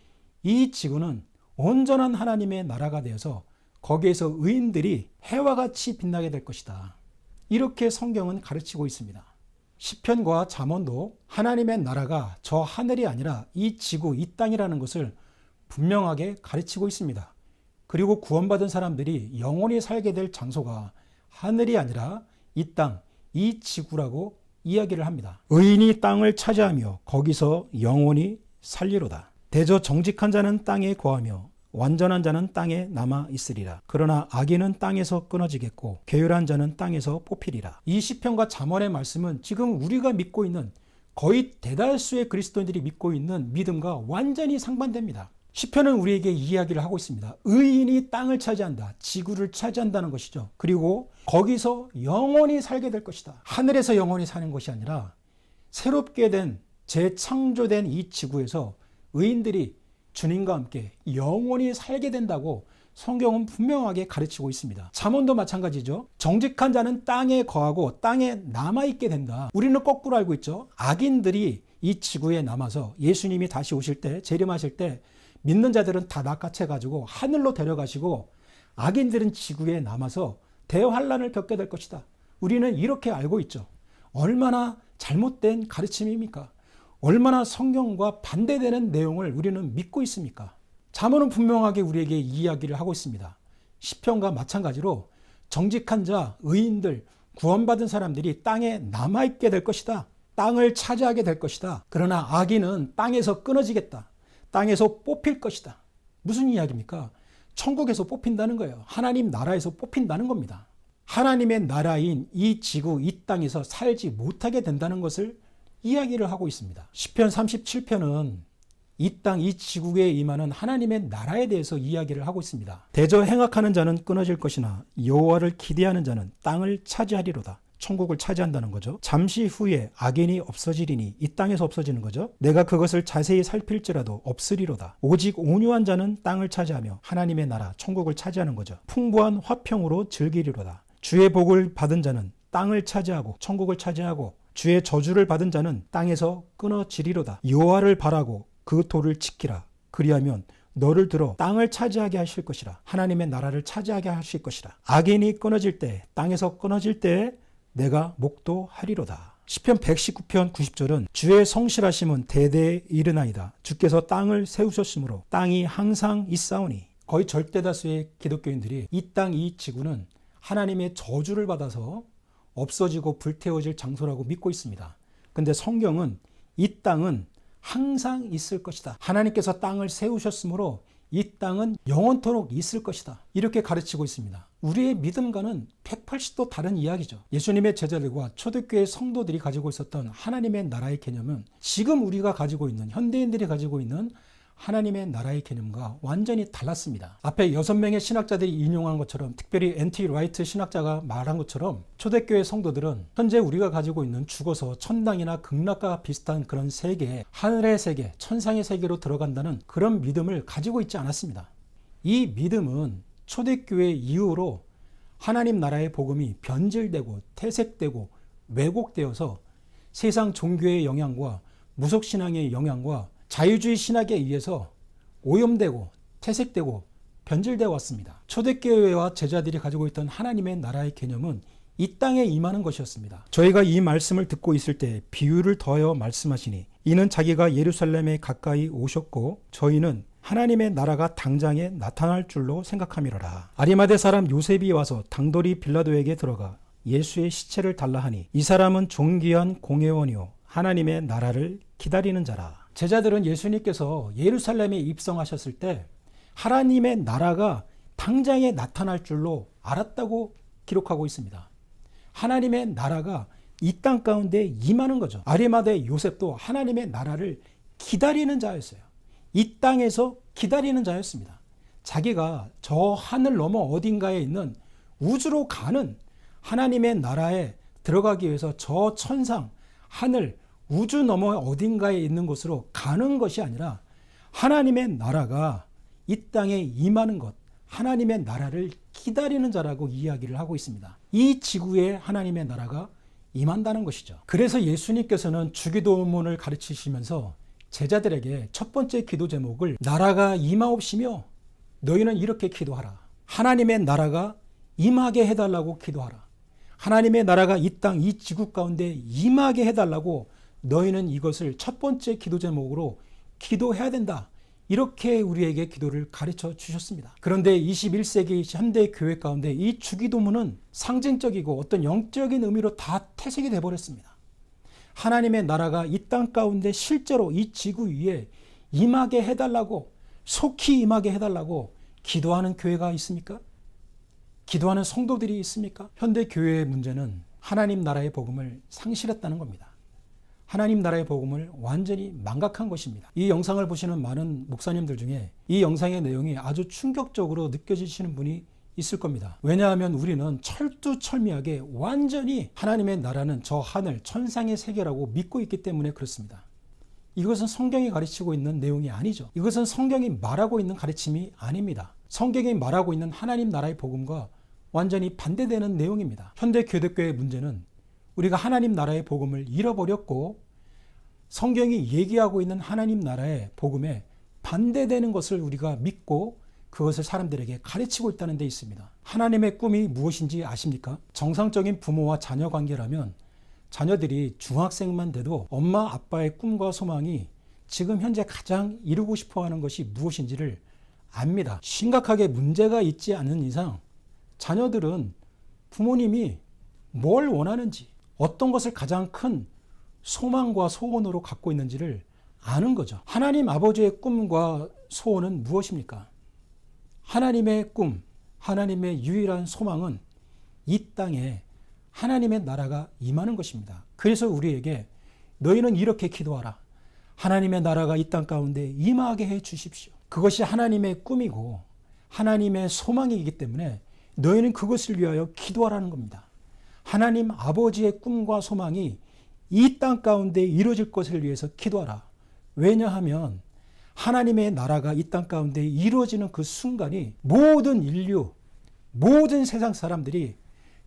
이 지구는 온전한 하나님의 나라가 되어서 거기에서 의인들이 해와 같이 빛나게 될 것이다. 이렇게 성경은 가르치고 있습니다. 시편과 잠언도 하나님의 나라가 저 하늘이 아니라 이 지구, 이 땅이라는 것을 분명하게 가르치고 있습니다. 그리고 구원받은 사람들이 영원히 살게 될 장소가 하늘이 아니라 이 땅, 이 지구라고 이야기를 합니다. 의인이 땅을 차지하며 거기서 영원히 살리로다. 대저 정직한 자는 땅에 거하며 완전한 자는 땅에 남아 있으리라. 그러나 악인은 땅에서 끊어지겠고 게으른 자는 땅에서 뽑히리라. 이 시편과 잠언의 말씀은 지금 우리가 믿고 있는, 거의 대다수의 그리스도인들이 믿고 있는 믿음과 완전히 상반됩니다. 시편은 우리에게 이야기를 하고 있습니다. 의인이 땅을 차지한다. 지구를 차지한다는 것이죠. 그리고 거기서 영원히 살게 될 것이다. 하늘에서 영원히 사는 것이 아니라 새롭게 된, 재창조된 이 지구에서 의인들이 주님과 함께 영원히 살게 된다고 성경은 분명하게 가르치고 있습니다. 잠언도 마찬가지죠. 정직한 자는 땅에 거하고 땅에 남아있게 된다. 우리는 거꾸로 알고 있죠. 악인들이 이 지구에 남아서 예수님이 다시 오실 때, 재림하실 때 믿는 자들은 다 낚아채가지고 하늘로 데려가시고 악인들은 지구에 남아서 대환란을 겪게 될 것이다. 우리는 이렇게 알고 있죠. 얼마나 잘못된 가르침입니까? 얼마나 성경과 반대되는 내용을 우리는 믿고 있습니까? 잠언은 분명하게 우리에게 이야기를 하고 있습니다. 시편과 마찬가지로 정직한 자, 의인들, 구원받은 사람들이 땅에 남아있게 될 것이다. 땅을 차지하게 될 것이다. 그러나 악인은 땅에서 끊어지겠다. 땅에서 뽑힐 것이다. 무슨 이야기입니까? 천국에서 뽑힌다는 거예요. 하나님 나라에서 뽑힌다는 겁니다. 하나님의 나라인 이 지구, 이 땅에서 살지 못하게 된다는 것을 이야기를 하고 있습니다. 시편 37편은 이 땅, 이 지구에 임하는 하나님의 나라에 대해서 이야기를 하고 있습니다. 대저 행악하는 자는 끊어질 것이나 여호와를 기대하는 자는 땅을 차지하리로다. 천국을 차지한다는 거죠. 잠시 후에 악인이 없어지리니 이 땅에서 없어지는 거죠. 내가 그것을 자세히 살필지라도 없으리로다. 오직 온유한 자는 땅을 차지하며 하나님의 나라, 천국을 차지하는 거죠. 풍부한 화평으로 즐기리로다. 주의 복을 받은 자는 땅을 차지하고 천국을 차지하고 주의 저주를 받은 자는 땅에서 끊어지리로다. 여호와를 바라고 그 도를 지키라. 그리하면 너를 들어 땅을 차지하게 하실 것이라. 하나님의 나라를 차지하게 하실 것이라. 악인이 끊어질 때, 땅에서 끊어질 때 내가 목도하리로다. 시편 119편 90절은 주의 성실하심은 대대에 이르나이다. 주께서 땅을 세우셨으므로 땅이 항상 있사오니. 거의 절대다수의 기독교인들이 이 땅, 이 지구는 하나님의 저주를 받아서 없어지고 불태워질 장소라고 믿고 있습니다. 근데 성경은 이 땅은 항상 있을 것이다. 하나님께서 땅을 세우셨으므로 이 땅은 영원토록 있을 것이다. 이렇게 가르치고 있습니다. 우리의 믿음과는 180도 다른 이야기죠. 예수님의 제자들과 초대교회 성도들이 가지고 있었던 하나님의 나라의 개념은 지금 우리가 가지고 있는, 현대인들이 가지고 있는 하나님의 나라의 개념과 완전히 달랐습니다. 앞에 6명의 신학자들이 인용한 것처럼, 특별히 N.T. 라이트 신학자가 말한 것처럼 초대교회 성도들은 현재 우리가 가지고 있는 죽어서 천당이나 극락과 비슷한 그런 세계, 하늘의 세계, 천상의 세계로 들어간다는 그런 믿음을 가지고 있지 않았습니다. 이 믿음은 초대교회 이후로 하나님 나라의 복음이 변질되고 퇴색되고 왜곡되어서 세상 종교의 영향과 무속신앙의 영향과 자유주의 신학에 의해서 오염되고 퇴색되고 변질되어 왔습니다. 초대교회와 제자들이 가지고 있던 하나님의 나라의 개념은 이 땅에 임하는 것이었습니다. 저희가 이 말씀을 듣고 있을 때 비유를 더하여 말씀하시니 이는 자기가 예루살렘에 가까이 오셨고 저희는 하나님의 나라가 당장에 나타날 줄로 생각함이로라. 아리마대 사람 요셉이 와서 당돌이 빌라도에게 들어가 예수의 시체를 달라 하니 이 사람은 존귀한 공회원이요 하나님의 나라를 기다리는 자라. 제자들은 예수님께서 예루살렘에 입성하셨을 때 하나님의 나라가 당장에 나타날 줄로 알았다고 기록하고 있습니다. 하나님의 나라가 이 땅 가운데 임하는 거죠. 아리마대 요셉도 하나님의 나라를 기다리는 자였어요. 이 땅에서 기다리는 자였습니다. 자기가 저 하늘 너머 어딘가에 있는 우주로 가는 하나님의 나라에 들어가기 위해서 저 천상, 하늘, 우주 너머 어딘가에 있는 곳으로 가는 것이 아니라 하나님의 나라가 이 땅에 임하는 것, 하나님의 나라를 기다리는 자라고 이야기를 하고 있습니다. 이 지구에 하나님의 나라가 임한다는 것이죠. 그래서 예수님께서는 주기도문을 가르치시면서 제자들에게 첫 번째 기도 제목을 나라가 임하옵시며 너희는 이렇게 기도하라. 하나님의 나라가 임하게 해달라고 기도하라. 하나님의 나라가 이 땅, 이 지구 가운데 임하게 해달라고 너희는 이것을 첫 번째 기도 제목으로 기도해야 된다. 이렇게 우리에게 기도를 가르쳐 주셨습니다. 그런데 21세기 현대 교회 가운데 이 주기도문은 상징적이고 어떤 영적인 의미로 다 퇴색이 되어버렸습니다. 하나님의 나라가 이 땅 가운데 실제로 이 지구 위에 임하게 해달라고, 속히 임하게 해달라고 기도하는 교회가 있습니까? 기도하는 성도들이 있습니까? 현대 교회의 문제는 하나님 나라의 복음을 상실했다는 겁니다. 하나님 나라의 복음을 완전히 망각한 것입니다. 이 영상을 보시는 많은 목사님들 중에 이 영상의 내용이 아주 충격적으로 느껴지시는 분이 있을 겁니다. 왜냐하면 우리는 철두철미하게 완전히 하나님의 나라는 저 하늘 천상의 세계라고 믿고 있기 때문에 그렇습니다. 이것은 성경이 가르치고 있는 내용이 아니죠. 이것은 성경이 말하고 있는 가르침이 아닙니다. 성경이 말하고 있는 하나님 나라의 복음과 완전히 반대되는 내용입니다. 현대 교대교회의 문제는 우리가 하나님 나라의 복음을 잃어버렸고 성경이 얘기하고 있는 하나님 나라의 복음에 반대되는 것을 우리가 믿고 그것을 사람들에게 가르치고 있다는 데 있습니다. 하나님의 꿈이 무엇인지 아십니까? 정상적인 부모와 자녀 관계라면 자녀들이 중학생만 돼도 엄마 아빠의 꿈과 소망이 지금 현재 가장 이루고 싶어하는 것이 무엇인지를 압니다. 심각하게 문제가 있지 않은 이상 자녀들은 부모님이 뭘 원하는지, 어떤 것을 가장 큰 소망과 소원으로 갖고 있는지를 아는 거죠. 하나님 아버지의 꿈과 소원은 무엇입니까? 하나님의 꿈, 하나님의 유일한 소망은 이 땅에 하나님의 나라가 임하는 것입니다. 그래서 우리에게 너희는 이렇게 기도하라. 하나님의 나라가 이 땅 가운데 임하게 해 주십시오. 그것이 하나님의 꿈이고 하나님의 소망이기 때문에 너희는 그것을 위하여 기도하라는 겁니다. 하나님 아버지의 꿈과 소망이 이 땅 가운데 이루어질 것을 위해서 기도하라. 왜냐하면 하나님의 나라가 이 땅 가운데 이루어지는 그 순간이 모든 인류, 모든 세상 사람들이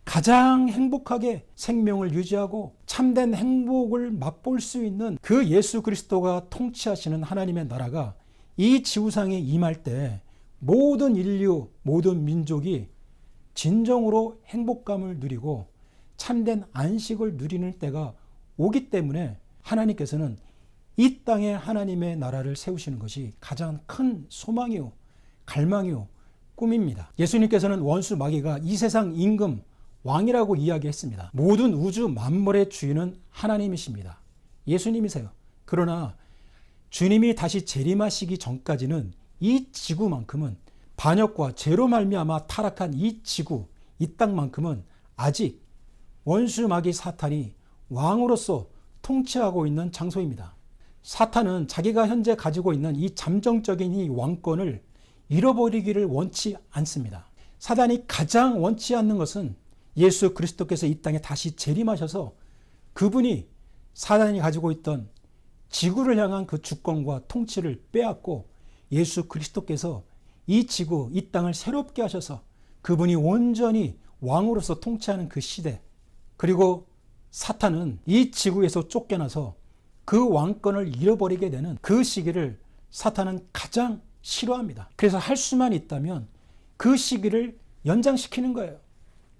가장 행복하게 생명을 유지하고 참된 행복을 맛볼 수 있는 그 예수 그리스도가 통치하시는 하나님의 나라가 이 지구상에 임할 때 모든 인류, 모든 민족이 진정으로 행복감을 누리고 참된 안식을 누리는 때가 오기 때문에 하나님께서는 이 땅에 하나님의 나라를 세우시는 것이 가장 큰 소망이요, 갈망이요, 꿈입니다. 예수님께서는 원수 마귀가 이 세상 임금, 왕이라고 이야기했습니다. 모든 우주 만물의 주인은 하나님이십니다. 예수님이세요. 그러나 주님이 다시 재림하시기 전까지는 이 지구만큼은 반역과 죄로 말미암아 타락한 이 지구, 이 땅만큼은 아직 원수 마귀 사탄이 왕으로서 통치하고 있는 장소입니다. 사탄은 자기가 현재 가지고 있는 이 잠정적인 이 왕권을 잃어버리기를 원치 않습니다. 사단이 가장 원치 않는 것은 예수 그리스도께서 이 땅에 다시 재림하셔서 그분이 사단이 가지고 있던 지구를 향한 그 주권과 통치를 빼앗고 예수 그리스도께서 이 지구, 이 땅을 새롭게 하셔서 그분이 온전히 왕으로서 통치하는 그 시대, 그리고 사탄은 이 지구에서 쫓겨나서 그 왕권을 잃어버리게 되는 그 시기를 사탄은 가장 싫어합니다. 그래서 할 수만 있다면 그 시기를 연장시키는 거예요.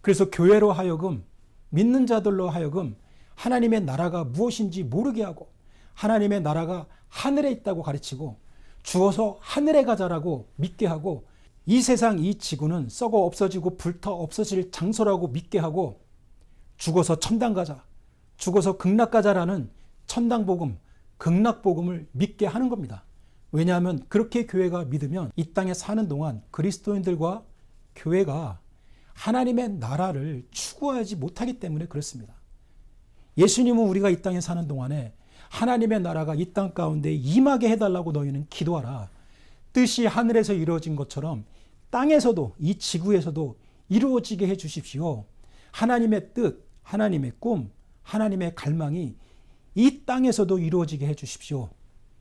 그래서 교회로 하여금, 믿는 자들로 하여금 하나님의 나라가 무엇인지 모르게 하고 하나님의 나라가 하늘에 있다고 가르치고 죽어서 하늘에 가자라고 믿게 하고 이 세상 이 지구는 썩어 없어지고 불타 없어질 장소라고 믿게 하고 죽어서 천당 가자, 죽어서 극락 가자라는 천당복음, 극락복음을 믿게 하는 겁니다. 왜냐하면 그렇게 교회가 믿으면 이 땅에 사는 동안 그리스도인들과 교회가 하나님의 나라를 추구하지 못하기 때문에 그렇습니다. 예수님은 우리가 이 땅에 사는 동안에 하나님의 나라가 이 땅 가운데 임하게 해달라고 너희는 기도하라. 뜻이 하늘에서 이루어진 것처럼 땅에서도, 이 지구에서도 이루어지게 해 주십시오. 하나님의 뜻, 하나님의 꿈, 하나님의 갈망이 이 땅에서도 이루어지게 해 주십시오.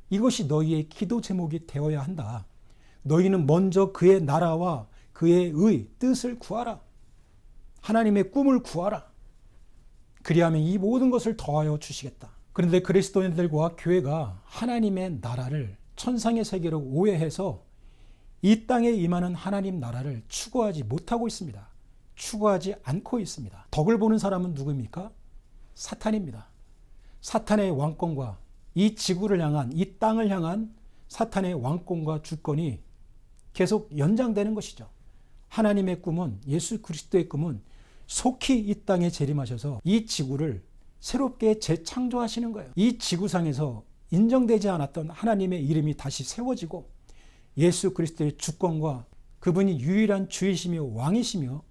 이것이 너희의 기도 제목이 되어야 한다. 너희는 먼저 그의 나라와 그의 의, 뜻을 구하라. 하나님의 꿈을 구하라. 그리하면 이 모든 것을 더하여 주시겠다. 그런데 그리스도인들과 교회가 하나님의 나라를 천상의 세계로 오해해서 이 땅에 임하는 하나님 나라를 추구하지 못하고 있습니다. 추구하지 않고 있습니다. 덕을 보는 사람은 누구입니까? 사탄입니다. 사탄의 왕권과 이 지구를 향한, 이 땅을 향한 사탄의 왕권과 주권이 계속 연장되는 것이죠. 하나님의 꿈은, 예수 그리스도의 꿈은 속히 이 땅에 재림하셔서 이 지구를 새롭게 재창조하시는 거예요. 이 지구상에서 인정되지 않았던 하나님의 이름이 다시 세워지고 예수 그리스도의 주권과 그분이 유일한 주이시며 왕이시며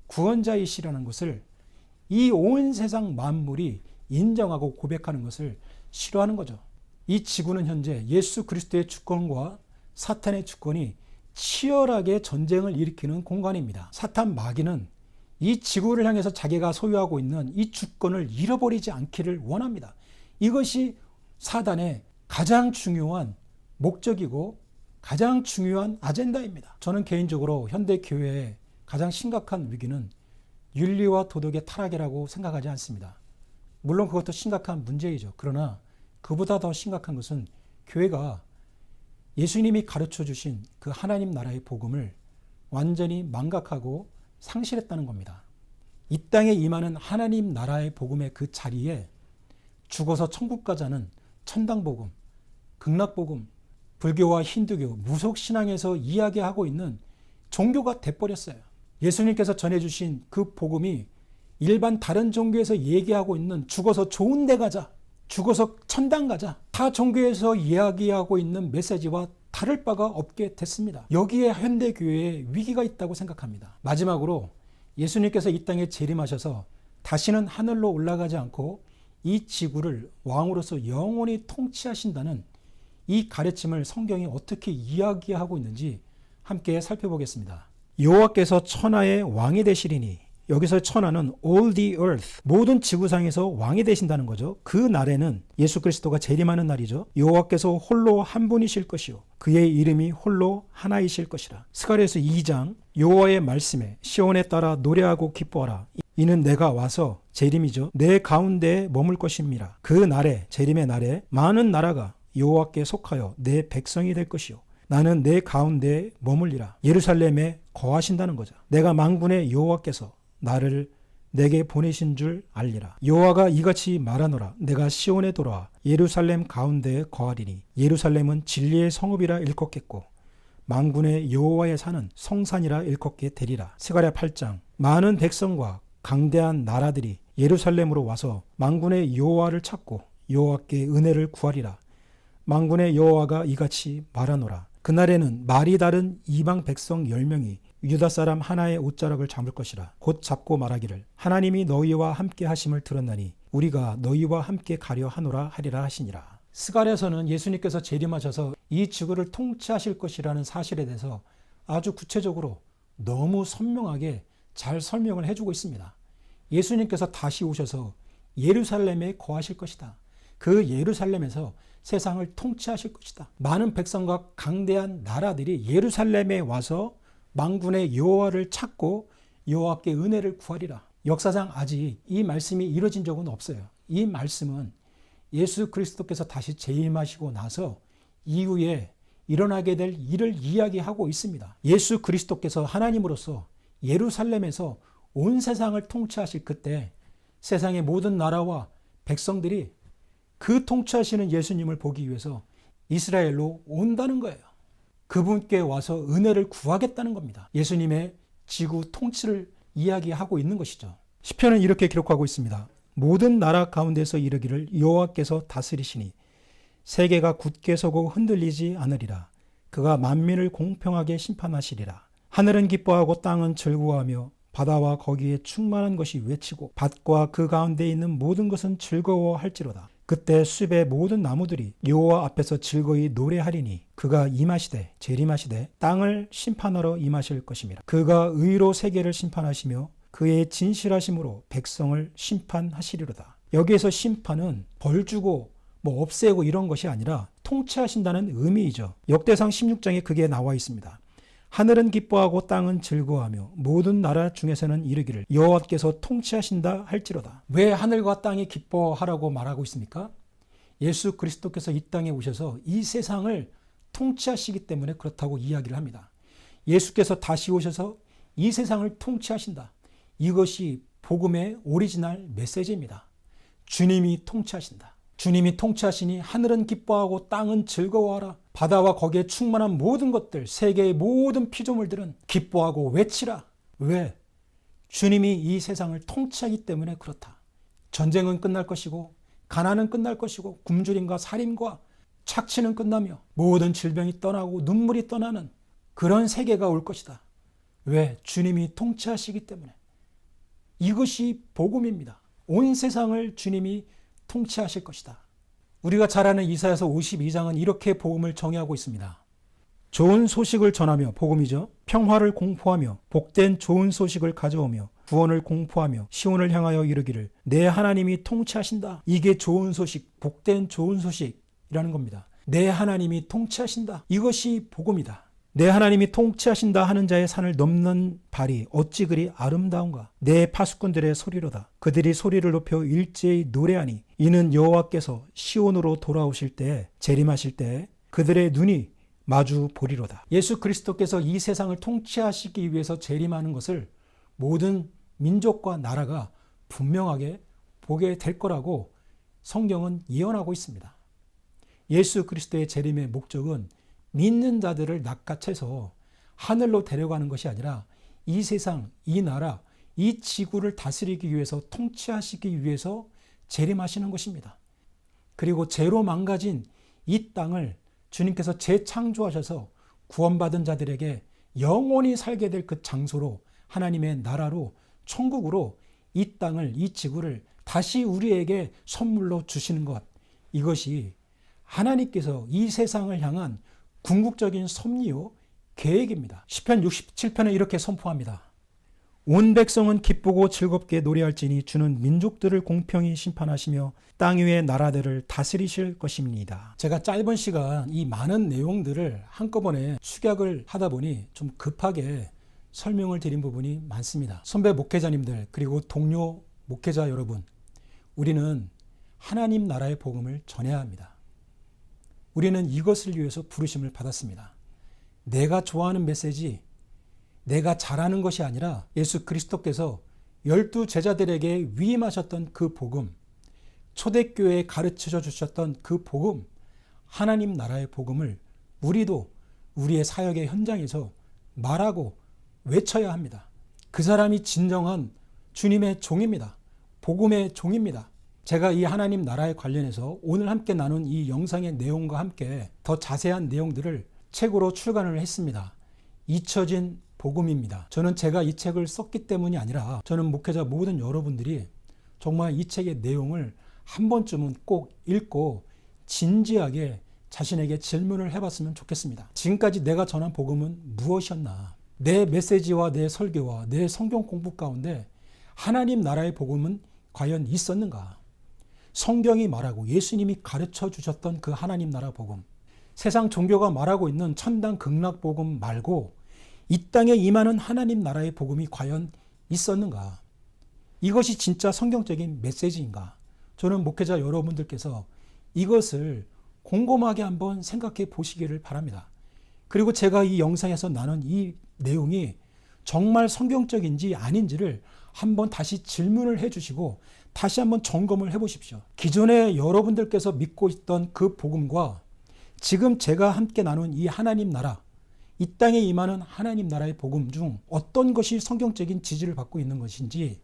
구원자이시라는 것을 이 온 세상 만물이 인정하고 고백하는 것을 싫어하는 거죠. 이 지구는 현재 예수 그리스도의 주권과 사탄의 주권이 치열하게 전쟁을 일으키는 공간입니다. 사탄 마귀는 이 지구를 향해서 자기가 소유하고 있는 이 주권을 잃어버리지 않기를 원합니다. 이것이 사단의 가장 중요한 목적이고 가장 중요한 아젠다입니다. 저는 개인적으로 현대 교회의 가장 심각한 위기는 윤리와 도덕의 타락이라고 생각하지 않습니다. 물론 그것도 심각한 문제이죠. 그러나 그보다 더 심각한 것은 교회가 예수님이 가르쳐 주신 그 하나님 나라의 복음을 완전히 망각하고 상실했다는 겁니다. 이 땅에 임하는 하나님 나라의 복음의 그 자리에 죽어서 천국 가자는 천당복음, 극락복음, 불교와 힌두교, 무속신앙에서 이야기하고 있는 종교가 돼버렸어요. 예수님께서 전해주신 그 복음이 일반 다른 종교에서 얘기하고 있는 죽어서 좋은 데 가자, 죽어서 천당 가자, 타 종교에서 이야기하고 있는 메시지와 다를 바가 없게 됐습니다. 여기에 현대교회에 위기가 있다고 생각합니다. 마지막으로 예수님께서 이 땅에 재림하셔서 다시는 하늘로 올라가지 않고 이 지구를 왕으로서 영원히 통치하신다는 이 가르침을 성경이 어떻게 이야기하고 있는지 함께 살펴보겠습니다. 여호와께서 천하의 왕이 되시리니, 여기서 천하는 all the earth, 모든 지구상에서 왕이 되신다는 거죠. 그 날에는 예수 그리스도가 재림하는 날이죠. 여호와께서 홀로 한 분이실 것이요 그의 이름이 홀로 하나이실 것이라. 스가랴서 2장, 여호와의 말씀에 시온에 따라 노래하고 기뻐하라. 이는 내가 와서, 재림이죠, 내 가운데에 머물 것임이라. 그 날에, 재림의 날에 많은 나라가 여호와께 속하여 내 백성이 될 것이요 나는 내 가운데에 머물리라. 예루살렘에 거하신다는 거죠. 내가 만군의 여호와께서 나를 내게 보내신 줄 알리라. 여호와가 이같이 말하노라. 내가 시온에 돌아와 예루살렘 가운데에 거하리니 예루살렘은 진리의 성읍이라 일컫겠고 만군의 여호와의 산은 성산이라 일컫게 되리라. 스가랴 8장, 많은 백성과 강대한 나라들이 예루살렘으로 와서 만군의 여호와를 찾고 여호와께 은혜를 구하리라. 만군의 여호와가 이같이 말하노라. 그날에는 말이 다른 이방 백성 10명이 유다 사람 하나의 옷자락을 잡을 것이라. 곧 잡고 말하기를 하나님이 너희와 함께 하심을 들었나니 우리가 너희와 함께 가려 하노라 하리라 하시니라. 스가랴서는 예수님께서 재림하셔서 이 지구를 통치하실 것이라는 사실에 대해서 아주 구체적으로 너무 선명하게 잘 설명을 해주고 있습니다. 예수님께서 다시 오셔서 예루살렘에 거하실 것이다. 그 예루살렘에서 세상을 통치하실 것이다. 많은 백성과 강대한 나라들이 예루살렘에 와서 만군의 여호와를 찾고 여호와께 은혜를 구하리라. 역사상 아직 이 말씀이 이루어진 적은 없어요. 이 말씀은 예수 그리스도께서 다시 재림하시고 나서 이후에 일어나게 될 일을 이야기하고 있습니다. 예수 그리스도께서 하나님으로서 예루살렘에서 온 세상을 통치하실 그때 세상의 모든 나라와 백성들이 그 통치하시는 예수님을 보기 위해서 이스라엘로 온다는 거예요. 그분께 와서 은혜를 구하겠다는 겁니다. 예수님의 지구 통치를 이야기하고 있는 것이죠. 시편은 이렇게 기록하고 있습니다. 모든 나라 가운데서 이르기를 여호와께서 다스리시니 세계가 굳게 서고 흔들리지 않으리라. 그가 만민을 공평하게 심판하시리라. 하늘은 기뻐하고 땅은 즐거워하며 바다와 거기에 충만한 것이 외치고 밭과 그 가운데 있는 모든 것은 즐거워할지로다. 그때 숲의 모든 나무들이 여호와 앞에서 즐거이 노래하리니 그가 임하시되 재림하시되 땅을 심판하러 임하실 것임이라. 그가 의로 세계를 심판하시며 그의 진실하심으로 백성을 심판하시리로다. 여기에서 심판은 벌 주고 없애고 이런 것이 아니라 통치하신다는 의미이죠. 역대상 16장에 그게 나와 있습니다. 하늘은 기뻐하고 땅은 즐거워하며 모든 나라 중에서는 이르기를 여호와께서 통치하신다 할지로다. 왜 하늘과 땅이 기뻐하라고 말하고 있습니까? 예수 그리스도께서 이 땅에 오셔서 이 세상을 통치하시기 때문에 그렇다고 이야기를 합니다. 예수께서 다시 오셔서 이 세상을 통치하신다. 이것이 복음의 오리지널 메시지입니다. 주님이 통치하신다. 주님이 통치하시니 하늘은 기뻐하고 땅은 즐거워하라. 바다와 거기에 충만한 모든 것들, 세계의 모든 피조물들은 기뻐하고 외치라. 왜? 주님이 이 세상을 통치하기 때문에 그렇다. 전쟁은 끝날 것이고 가난은 끝날 것이고 굶주림과 살인과 착취는 끝나며 모든 질병이 떠나고 눈물이 떠나는 그런 세계가 올 것이다. 왜? 주님이 통치하시기 때문에. 이것이 복음입니다. 온 세상을 주님이 통치하실 것이다. 우리가 잘 아는 이사야서 52장은 이렇게 복음을 정의하고 있습니다. 좋은 소식을 전하며, 복음이죠. 평화를 공포하며 복된 좋은 소식을 가져오며 구원을 공포하며 시온을 향하여 이르기를 내 하나님이 통치하신다. 이게 좋은 소식, 복된 좋은 소식이라는 겁니다. 내 하나님이 통치하신다. 이것이 복음이다. 내 하나님이 통치하신다 하는 자의 산을 넘는 발이 어찌 그리 아름다운가. 내 파수꾼들의 소리로다. 그들이 소리를 높여 일제히 노래하니 이는 여호와께서 시온으로 돌아오실 때, 재림하실 때 그들의 눈이 마주 보리로다. 예수 그리스도께서 이 세상을 통치하시기 위해서 재림하는 것을 모든 민족과 나라가 분명하게 보게 될 거라고 성경은 예언하고 있습니다. 예수 그리스도의 재림의 목적은 믿는 자들을 낚아채서 하늘로 데려가는 것이 아니라 이 세상, 이 나라, 이 지구를 다스리기 위해서, 통치하시기 위해서 재림하시는 것입니다. 그리고 죄로 망가진 이 땅을 주님께서 재창조하셔서 구원받은 자들에게 영원히 살게 될 그 장소로, 하나님의 나라로, 천국으로 이 땅을, 이 지구를 다시 우리에게 선물로 주시는 것, 이것이 하나님께서 이 세상을 향한 궁극적인 섭리요 계획입니다. 시편 67편은 이렇게 선포합니다. 온 백성은 기쁘고 즐겁게 노래할지니 주는 민족들을 공평히 심판하시며 땅 위의 나라들을 다스리실 것입니다. 제가 짧은 시간 이 많은 내용들을 한꺼번에 축약을 하다 보니 좀 급하게 설명을 드린 부분이 많습니다. 선배 목회자님들 그리고 동료 목회자 여러분, 우리는 하나님 나라의 복음을 전해야 합니다. 우리는 이것을 위해서 부르심을 받았습니다. 내가 좋아하는 메시지, 내가 잘하는 것이 아니라 예수 그리스도께서 12 제자들에게 위임하셨던 그 복음, 초대교회에 가르쳐 주셨던 그 복음, 하나님 나라의 복음을 우리도 우리의 사역의 현장에서 말하고 외쳐야 합니다. 그 사람이 진정한 주님의 종입니다. 복음의 종입니다. 제가 이 하나님 나라에 관련해서 오늘 함께 나눈 이 영상의 내용과 함께 더 자세한 내용들을 책으로 출간을 했습니다. 잊혀진 복음입니다. 저는 제가 이 책을 썼기 때문이 아니라 저는 목회자 모든 여러분들이 정말 이 책의 내용을 한 번쯤은 꼭 읽고 진지하게 자신에게 질문을 해봤으면 좋겠습니다. 지금까지 내가 전한 복음은 무엇이었나? 내 메시지와 내 설교와 내 성경 공부 가운데 하나님 나라의 복음은 과연 있었는가? 성경이 말하고 예수님이 가르쳐 주셨던 그 하나님 나라 복음, 세상 종교가 말하고 있는 천당 극락 복음 말고 이 땅에 임하는 하나님 나라의 복음이 과연 있었는가? 이것이 진짜 성경적인 메시지인가? 저는 목회자 여러분들께서 이것을 곰곰하게 한번 생각해 보시기를 바랍니다. 그리고 제가 이 영상에서 나눈 이 내용이 정말 성경적인지 아닌지를 한번 다시 질문을 해주시고 다시 한번 점검을 해보십시오. 기존에 여러분들께서 믿고 있던 그 복음과 지금 제가 함께 나눈 이 하나님 나라, 이 땅에 임하는 하나님 나라의 복음 중 어떤 것이 성경적인 지지를 받고 있는 것인지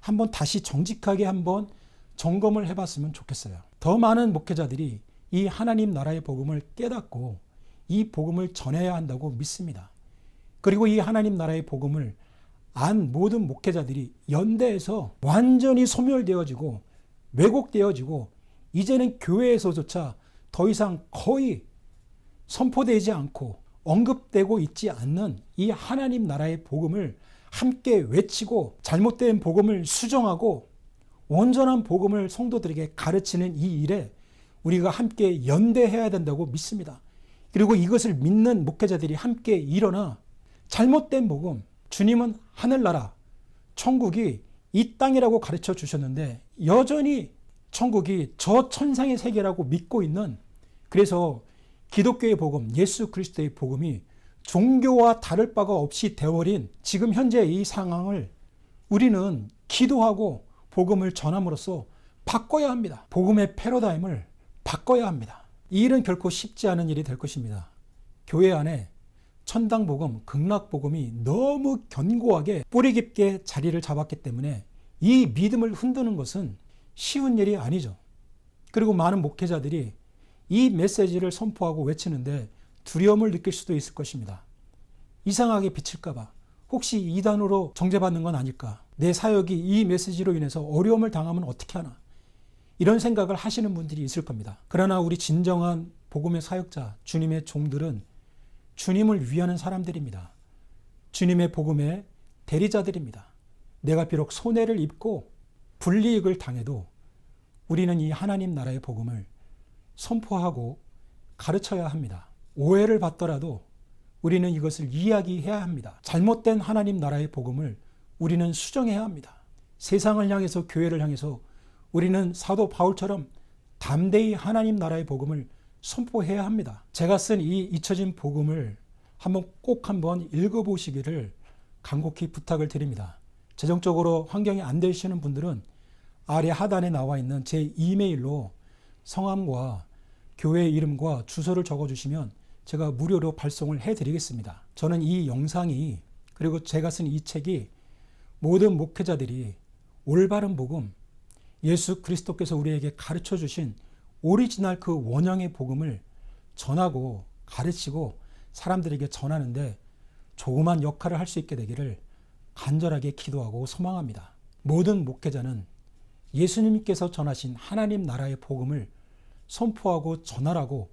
한번 다시 정직하게 한번 점검을 해봤으면 좋겠어요. 더 많은 목회자들이 이 하나님 나라의 복음을 깨닫고 이 복음을 전해야 한다고 믿습니다. 그리고 이 하나님 나라의 복음을 안 모든 목회자들이 연대해서 완전히 소멸되어지고 왜곡되어지고 이제는 교회에서조차 더 이상 거의 선포되지 않고 언급되고 있지 않는 이 하나님 나라의 복음을 함께 외치고 잘못된 복음을 수정하고 온전한 복음을 성도들에게 가르치는 이 일에 우리가 함께 연대해야 된다고 믿습니다. 그리고 이것을 믿는 목회자들이 함께 일어나 잘못된 복음, 주님은 하늘나라, 천국이 이 땅이라고 가르쳐 주셨는데 여전히 천국이 저 천상의 세계라고 믿고 있는, 그래서 기독교의 복음, 예수 그리스도의 복음이 종교와 다를 바가 없이 되어버린 지금 현재 이 상황을 우리는 기도하고 복음을 전함으로써 바꿔야 합니다. 복음의 패러다임을 바꿔야 합니다. 이 일은 결코 쉽지 않은 일이 될 것입니다. 교회 안에 천당복음, 극락복음이 너무 견고하게 뿌리 깊게 자리를 잡았기 때문에 이 믿음을 흔드는 것은 쉬운 일이 아니죠. 그리고 많은 목회자들이 이 메시지를 선포하고 외치는데 두려움을 느낄 수도 있을 것입니다. 이상하게 비칠까봐, 혹시 이단으로 정죄받는 건 아닐까, 내 사역이 이 메시지로 인해서 어려움을 당하면 어떻게 하나, 이런 생각을 하시는 분들이 있을 겁니다. 그러나 우리 진정한 복음의 사역자, 주님의 종들은 주님을 위하는 사람들입니다. 주님의 복음의 대리자들입니다. 내가 비록 손해를 입고 불이익을 당해도 우리는 이 하나님 나라의 복음을 선포하고 가르쳐야 합니다. 오해를 받더라도 우리는 이것을 이야기해야 합니다. 잘못된 하나님 나라의 복음을 우리는 수정해야 합니다. 세상을 향해서, 교회를 향해서 우리는 사도 바울처럼 담대히 하나님 나라의 복음을 선포해야 합니다. 제가 쓴 이 잊혀진 복음을 꼭 한번 읽어보시기를 간곡히 부탁을 드립니다. 재정적으로 환경이 안 되시는 분들은 아래 하단에 나와 있는 제 이메일로 성함과 교회 이름과 주소를 적어주시면 제가 무료로 발송을 해드리겠습니다. 저는 이 영상이, 그리고 제가 쓴 이 책이 모든 목회자들이 올바른 복음, 예수 그리스도께서 우리에게 가르쳐 주신 오리지널 그 원형의 복음을 전하고 가르치고 사람들에게 전하는데 조그만 역할을 할 수 있게 되기를 간절하게 기도하고 소망합니다. 모든 목회자는 예수님께서 전하신 하나님 나라의 복음을 선포하고 전하라고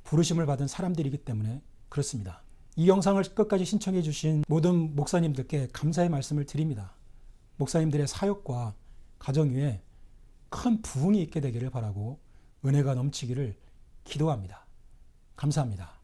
부르심을 받은 사람들이기 때문에 그렇습니다. 이 영상을 끝까지 신청해 주신 모든 목사님들께 감사의 말씀을 드립니다. 목사님들의 사역과 가정 위에 큰 부흥이 있게 되기를 바라고 은혜가 넘치기를 기도합니다. 감사합니다.